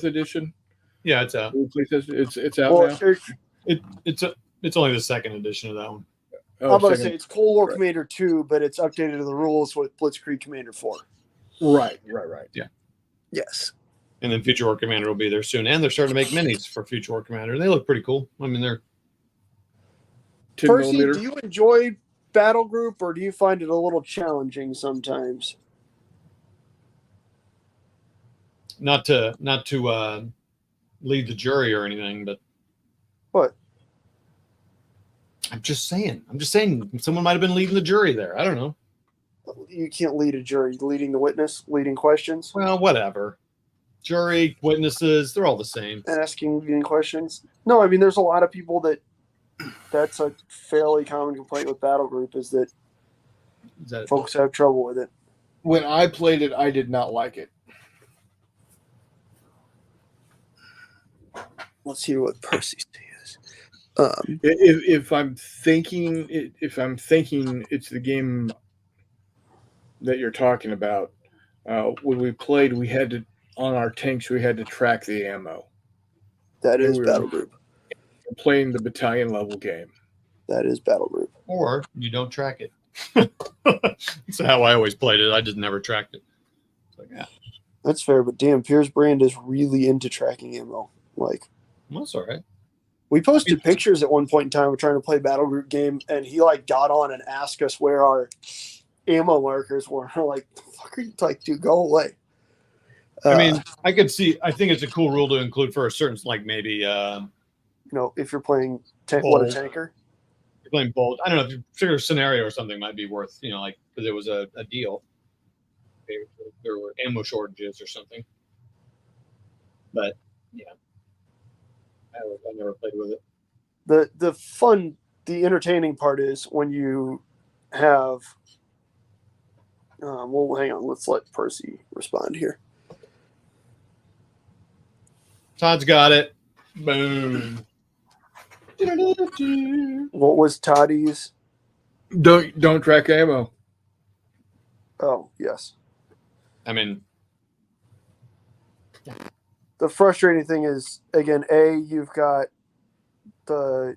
edition? Yeah, it's out. It's out now. It's only the second edition of that one. I'm about to say it's Cold War Commander 2, but it's updated to the rules with Blitzkrieg Commander 4. Right. Yeah. Yes. And then Future War Commander will be there soon. And they're starting to make minis for Future War Commander. And they look pretty cool. I mean, they're 10 Percy, millimeter. do you enjoy Battle Group, or do you find it a little challenging sometimes? not to lead the jury or anything, but What? I'm just saying someone might have been leading the jury there. I don't know. You can't lead a jury. Leading the witness, leading questions, Well, whatever. Jury, witnesses, they're all the same. asking leading questions. No, I mean, there's a lot of people that's a fairly common complaint with Battle Group is that Is that folks have trouble with it. When I played it, I did not like it. Let's hear what Percy says. If I'm thinking it's the game that you're talking about, when we played, we had to on our tanks we had to track the ammo. That is we were Battle Group. Playing the battalion level game. That is Battle Group. or you don't track it. That's how I always played it. I just never tracked it. It's like, yeah, That's fair, but damn, Piers Brand is really into tracking ammo. Like, well, that's all right. We posted pictures at one point in time. We're trying to play a battle group game, and he like got on and asked us where our ammo markers were. We're like, the fuck are you like, dude, go away. I mean, I could see. I think it's a cool rule to include for a certain, like maybe you know, if you're playing what a Bold. tanker. you're playing bold. I don't know if a particular scenario or something might be worth, you know, like because it was a deal. Maybe there were ammo shortages or something. But yeah, I never played with it. The fun, the entertaining part is when you have. Well, hang on. Let's let Percy respond here. Todd's got it. Boom. What was Toddy's? Don't track ammo. Oh, yes. I mean, The frustrating thing is, again, you've got the.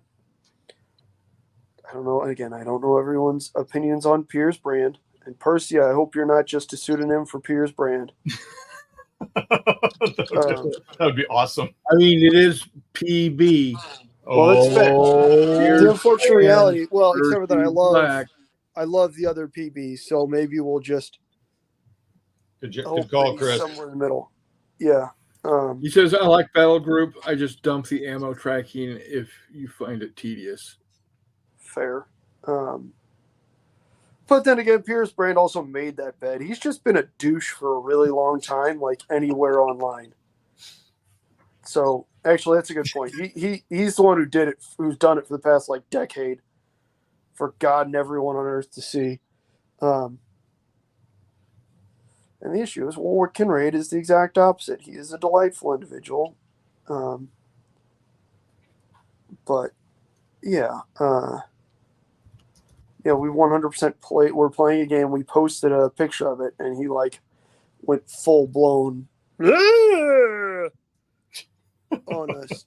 I don't know. Again, I don't know everyone's opinions on Piers Brand. And Percy, I hope you're not just a pseudonym for Piers Brand. that would be awesome. I mean, it is PB. Well, that's fair. Piers The unfortunate Brand reality, well, except for that, Black. I love the other PB, so maybe we'll just Good call, hopefully Chris. somewhere in the middle. Yeah. He says, I like Battle Group. I just dump the ammo tracking if you find it tedious. Fair. But then again, Piers Brand also made that bed. He's just been a douche for a really long time, like anywhere online. So actually, that's a good point. He's the one who did it, who's done it for the past like decade, for God and everyone on earth to see. And the issue is, Warwick Kinraid is the exact opposite. He is a delightful individual. But yeah, yeah, we 100% play. We're playing a game. We posted a picture of it, and he like went full blown on us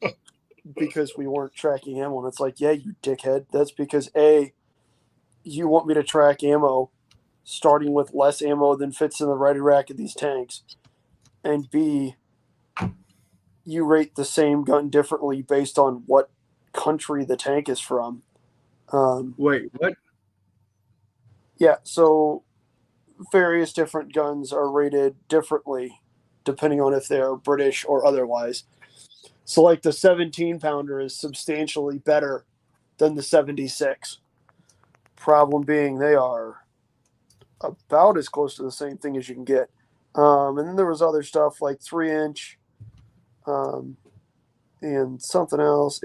because we weren't tracking ammo. And it's like, yeah, you dickhead. That's because you want me to track ammo, starting with less ammo than fits in the ready rack of these tanks, and B, you rate the same gun differently based on what country the tank is from. Wait, what? Yeah, so various different guns are rated differently depending on if they're British or otherwise. So, like, the 17-pounder is substantially better than the 76. Problem being, they are about as close to the same thing as you can get. And then there was other stuff like 3-inch and something else.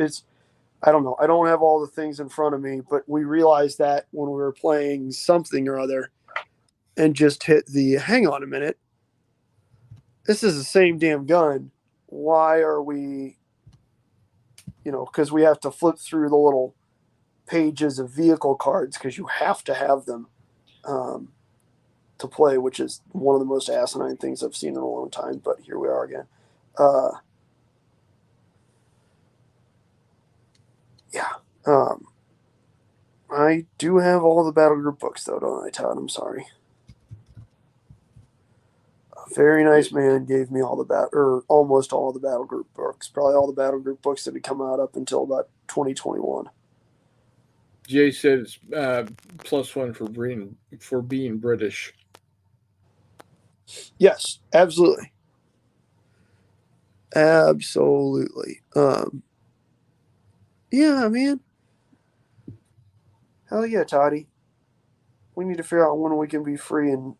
I don't know. I don't have all the things in front of me, but we realized that when we were playing something or other and just hit the, hang on a minute, this is the same damn gun. Why are we, because we have to flip through the little pages of vehicle cards because you have to have them to play, which is one of the most asinine things I've seen in a long time, but here we are again. I do have all the battle group books, though, don't I, Todd? I'm sorry. A very nice man gave me almost all the battle group books. Probably all the battle group books that had come out up until about 2021. Jay said it's +1 for being British. Yes, absolutely. Absolutely. Yeah, man. Hell yeah, Toddy. We need to figure out when we can be free and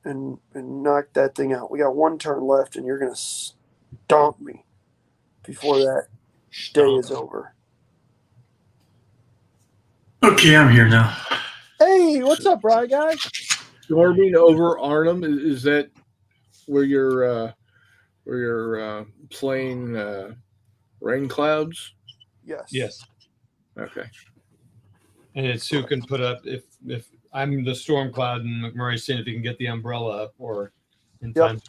knock that thing out. We got one turn left, and you're going to stomp me before that day is over. Okay, I'm here now. Hey, what's up, Bri guy? Storming over Arnhem, is that where you're playing Rain Clouds? Yes. Yes. Okay. And it's who can put up if I'm the storm cloud and McMurray's seeing if he can get the umbrella up or in Yep. time.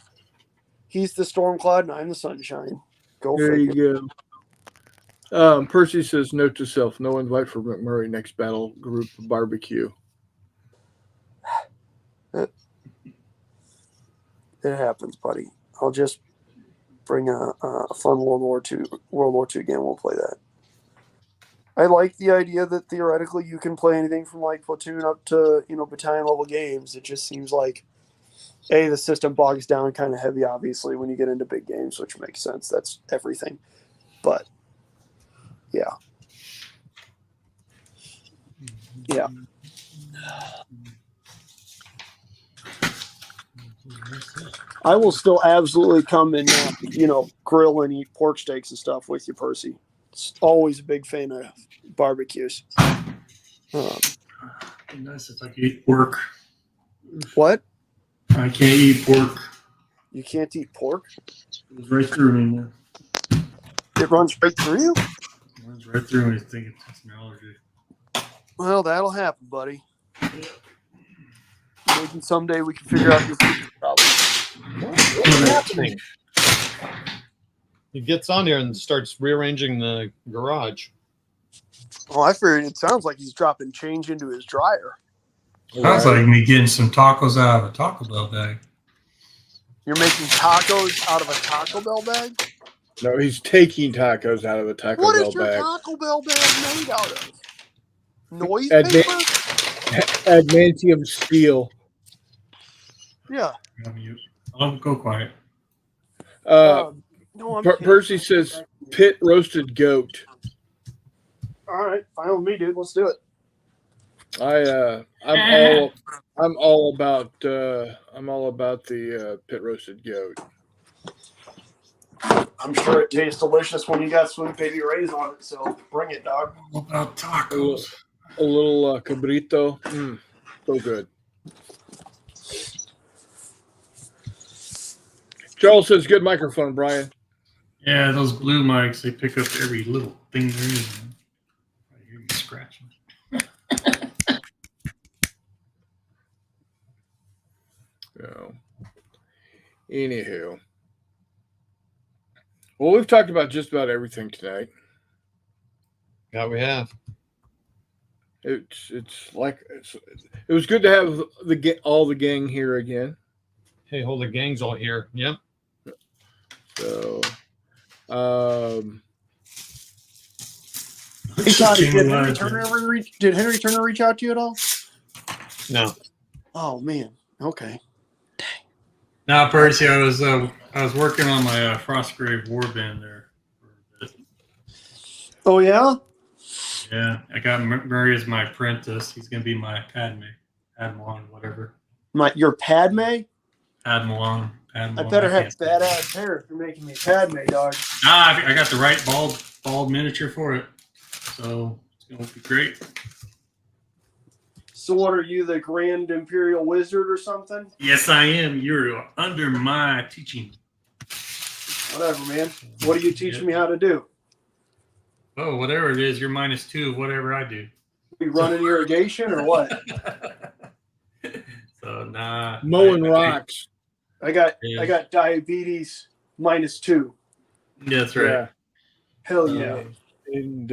He's the storm cloud, and I'm the sunshine. Go There figure. you go. Percy says, note to self, no invite for McMurray next battle group barbecue. It happens, buddy. I'll just bring a fun World War II game. We'll play that. I like the idea that theoretically you can play anything from like platoon up to battalion level games. It just seems like the system bogs down kind of heavy, obviously, when you get into big games, which makes sense. That's everything. But yeah. I will still absolutely come and grill and eat pork steaks and stuff with you, Percy. It's always a big fan of barbecues. It'd be nice if I could eat pork. What? I can't eat pork. You can't eat pork? It was right through me, man. It runs right through you? It runs right through me. I think it's an allergy. Well, that'll happen, buddy. Maybe someday we can figure out your food problem. What's happening? He gets on here and starts rearranging the garage. Oh, I figured it sounds like he's dropping change into his dryer. Sounds like me getting some tacos out of a Taco Bell bag. You're making tacos out of a Taco Bell bag? No, he's taking tacos out of a Taco What Bell is your bag. Taco Bell bag made out of? Noise Advan- paper? Adamantium steel. Yeah. I'll go quiet. No, I'm kidding. Percy says pit roasted goat. All right, fine with me, dude. Let's do it. I'm all about the pit roasted goat. I'm sure it tastes delicious when you got Sweet Baby Ray's on it, so bring it, dog. What about tacos? A little cabrito. So good. Charles says good microphone, Brian. Yeah, those blue mics, they pick up every little thing there is. Man. I hear you scratching. So, anywho. Well, we've talked about just about everything tonight. Yeah, we have. It was good to have all the gang here again. Hey, hold the gang's all here. Yep. So, Hey, Toddy, did Henry Turner reach out to you at all? No. Oh man. Okay. Now, Percy, I was working on my Frostgrave Warband there. Oh yeah. Yeah, I got Murray as my apprentice. He's gonna be my Padmalon, whatever. Your Padme? Padmalon. I better have badass hair if you're making me Padme, dog. Nah, I got the right bald miniature for it, so it's gonna be great. So what are you, the Grand Imperial Wizard or something? Yes, I am. You're under my teaching. Whatever, man. What are you teaching me how to do? Oh, whatever it is, you're -2 of whatever I do. We running irrigation or what? So nah. mowing rocks. I got Yeah. diabetes -2. That's right. Yeah. Hell yeah. And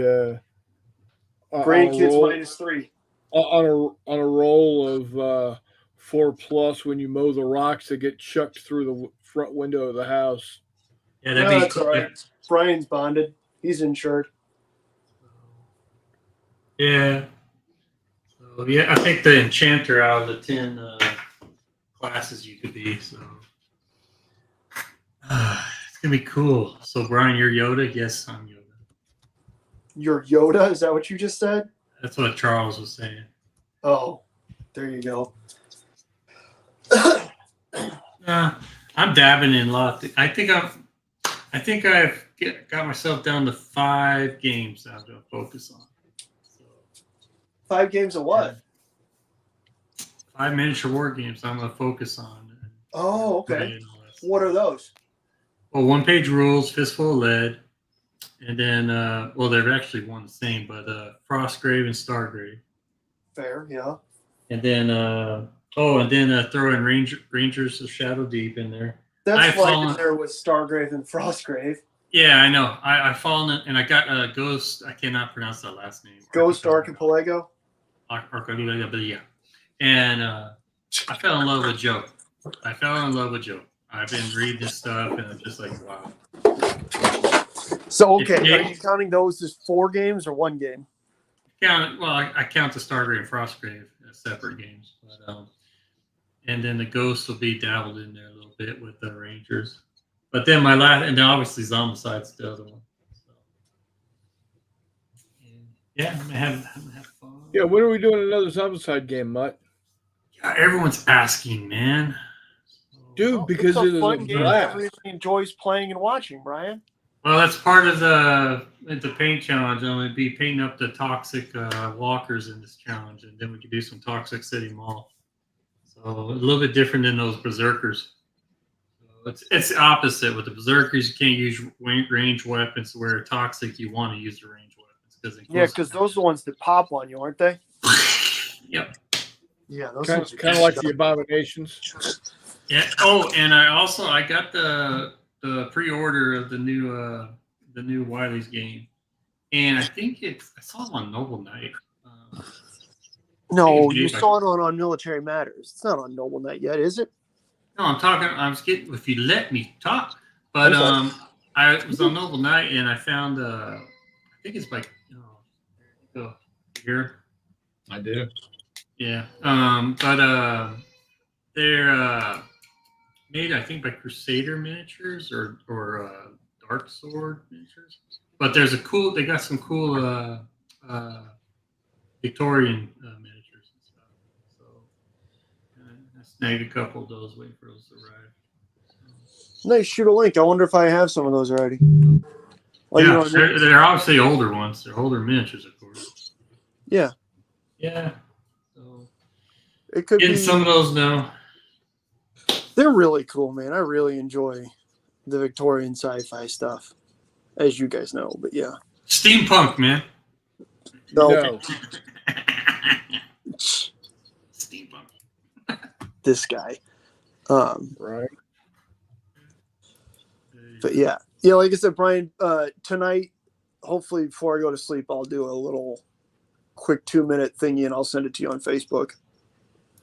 Grandkids -3. on a roll of 4+ when you mow the rocks that get chucked through the front window of the house. Yeah, No, that'd be that's all right. Brian's bonded. He's insured. Yeah. So yeah, I picked the enchanter out of the 10 classes you could be. So it's gonna be cool. So Brian, you're Yoda. Yes, I'm Yoda. You're Yoda? Is that what you just said? That's what Charles was saying. Oh, there you go. I'm dabbing in a lot. I think I've got myself down to 5 games I'm going to focus on. So, 5 games of what? 5 miniature war games I'm going to focus on. Oh, okay. What are those? Well, 1-page rules, Fistful of Lead, and then they're actually one the same, but Frostgrave and Stargrave. Fair, yeah. And then throw in Rangers of Shadow Deep in there. That's right in there with Stargrave and Frostgrave. Yeah, I know. I've fallen in, and I got a Ghost. I cannot pronounce that last name. Ghost Archipelago. Yeah. And I fell in love with Joe. I've been reading this stuff, and I'm just like, wow. So okay, Yeah. are you counting those as 4 games or 1 game? I count the Stargrave and Frostgrave as separate games, but and then the Ghosts will be dabbled in there a little bit with the Rangers. But then my last, and then obviously Zombicide's the other one. So, yeah, I'm gonna have fun. Yeah, when are we doing another Zombicide game, Mutt? Yeah, everyone's asking, man. Dude, because it's it a is fun a game blast. everybody enjoys playing and watching, Brian. Well, that's part of the paint challenge. I'm going to be painting up the toxic walkers in this challenge, and then we can do some Toxic City Mall. So a little bit different than those berserkers. So it's the opposite with the berserkers. You can't use range weapons. Where toxic, you want to use the range weapons Because those are the ones that pop on you, aren't they? Yep. Yeah, those Kind ones are of like the Abominations. Yeah. Oh, and I got the pre-order of the new Wiley's game, and I think I saw it on Noble Knight. No, Hey, you Dave, saw it on Military Matters. It's not on Noble Knight yet, is it? No, I was getting, if you let me talk. But Okay. I was on Noble Knight and I found I think it's like go here. I do. Yeah. But they're made, I think, by Crusader Miniatures or Dark Sword Miniatures. But they got some cool Victorian miniatures and stuff. So I snagged a couple of those, waiting for those to arrive. Nice, shoot a link. I wonder if I have some of those already. Oh, Yeah, they're obviously older ones. They're older miniatures, of course. Yeah, Yeah. So it could getting be. some of those now. They're really cool, man. I really enjoy the Victorian sci-fi stuff, as you guys know. But yeah, Steampunk, man. No. Steampunk. this guy. Right. But yeah, like I said, Brian, tonight, hopefully before I go to sleep, I'll do a little quick 2-minute thingy and I'll send it to you on Facebook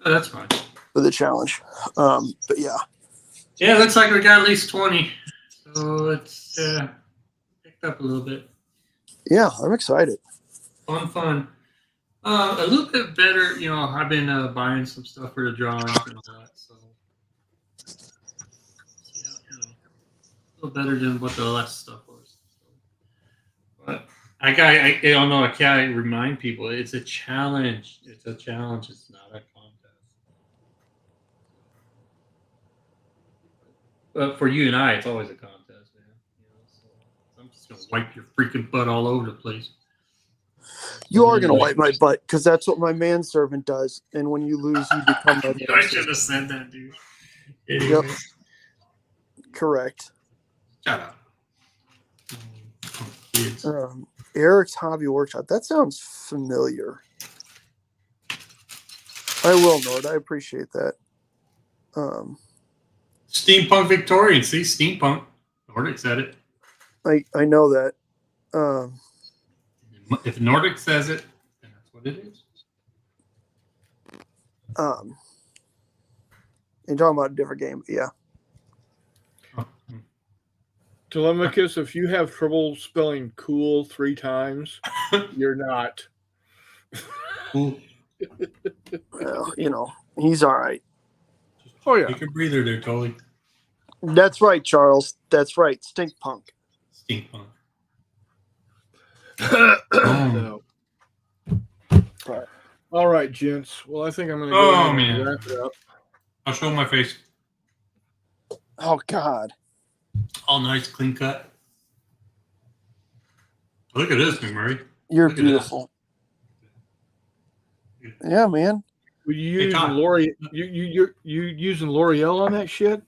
Oh, that's fine. for the challenge. But yeah, Yeah, it looks like we got at least 20. So it's picked up a little bit. yeah, I'm excited. Fun. A little bit better, I've been buying some stuff for the drawings and all that. So yeah, a little better than what the last stuff was. But I don't know. I can't remind people. It's a challenge. It's a challenge. It's not a contest. But for you and I, it's always a contest, man. So I'm just gonna wipe your freaking butt all over the place. You are going to wipe my butt because that's what my manservant does. And when you lose, you become my I should manservant. have said that, dude. Anyway, Yep. Correct. shut up. Kids. Eric's Hobby Workshop. That sounds familiar. I will, Nord. I appreciate that. Steampunk Victorian. See, steampunk. Nordic said it. I know that. If Nordic says it, then that's what it is. You're talking about a different game, but yeah. Telemachus, if you have trouble spelling cool 3 times, you're not. Cool. Well, he's all right. Oh, yeah. Take a breather there, Tully. That's right, Charles. That's right. Stink punk. Steampunk. No. All right, gents. Well, I think I'm going to go Oh, ahead and man. wrap it up. I'll show my face. Oh God. All nice, clean cut. Look at this, McMurray. You're Look at beautiful. Yeah, man. Were you Hey, using Todd. L'Oreal? You using L'Oreal on that shit?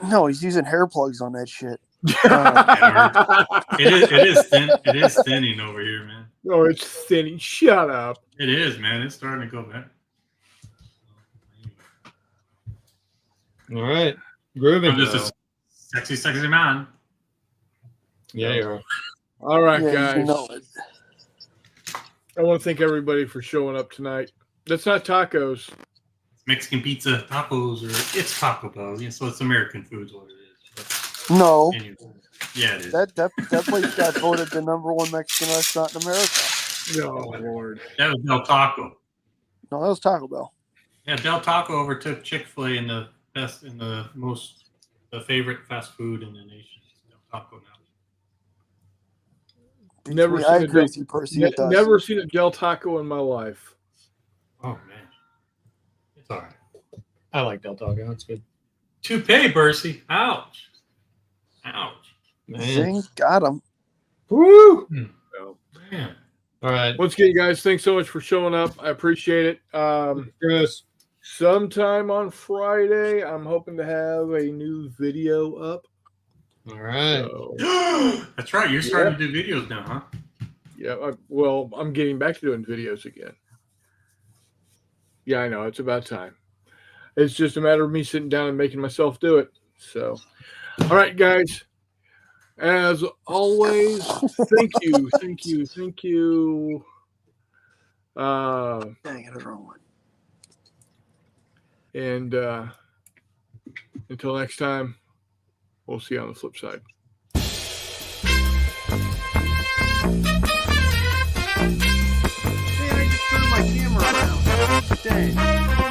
No, he's using hair plugs on that shit. It is thin. It is thinning over here, man. Oh, it's thinning. Shut up. It is, man. It's starting to go back. All right. Groovy. I'm just a sexy man. Yeah, you are. All right, Yeah, guys. you know it. I want to thank everybody for showing up tonight. That's not tacos. Mexican pizza, tacos, or it's Taco Bell. Yeah, so it's American food, is what it is. No, But anyway. Yeah, it is. That place got voted the #1 Mexican restaurant in America. Oh Lord. That was Del Taco. No, that was Taco Bell. Yeah, Del Taco overtook Chick-fil-A in the favorite fast food in the nation. Del Taco now. Beats Never me. seen I a agree Del- with you, Percy. It does. Never seen a Del Taco in my life. Oh man, it's all right. I like Del Taco. It's good. Toupee, Bercy. Ouch. Ouch. Man. Zing, got him. Woo! So, Man. All right. once again, guys, thanks so much for showing up. I appreciate it. Chris. Sometime on Friday, I'm hoping to have a new video up. All right. So, That's right. You're starting to do videos now, huh? yeah, I'm getting back to doing videos again. Yeah, I know. It's about time. It's just a matter of me sitting down and making myself do it. So, all right, guys. As always, thank you. Dang, it was wrong one. And until next time, we'll see you on the flip side. Hey, I just turned my camera around. Dang.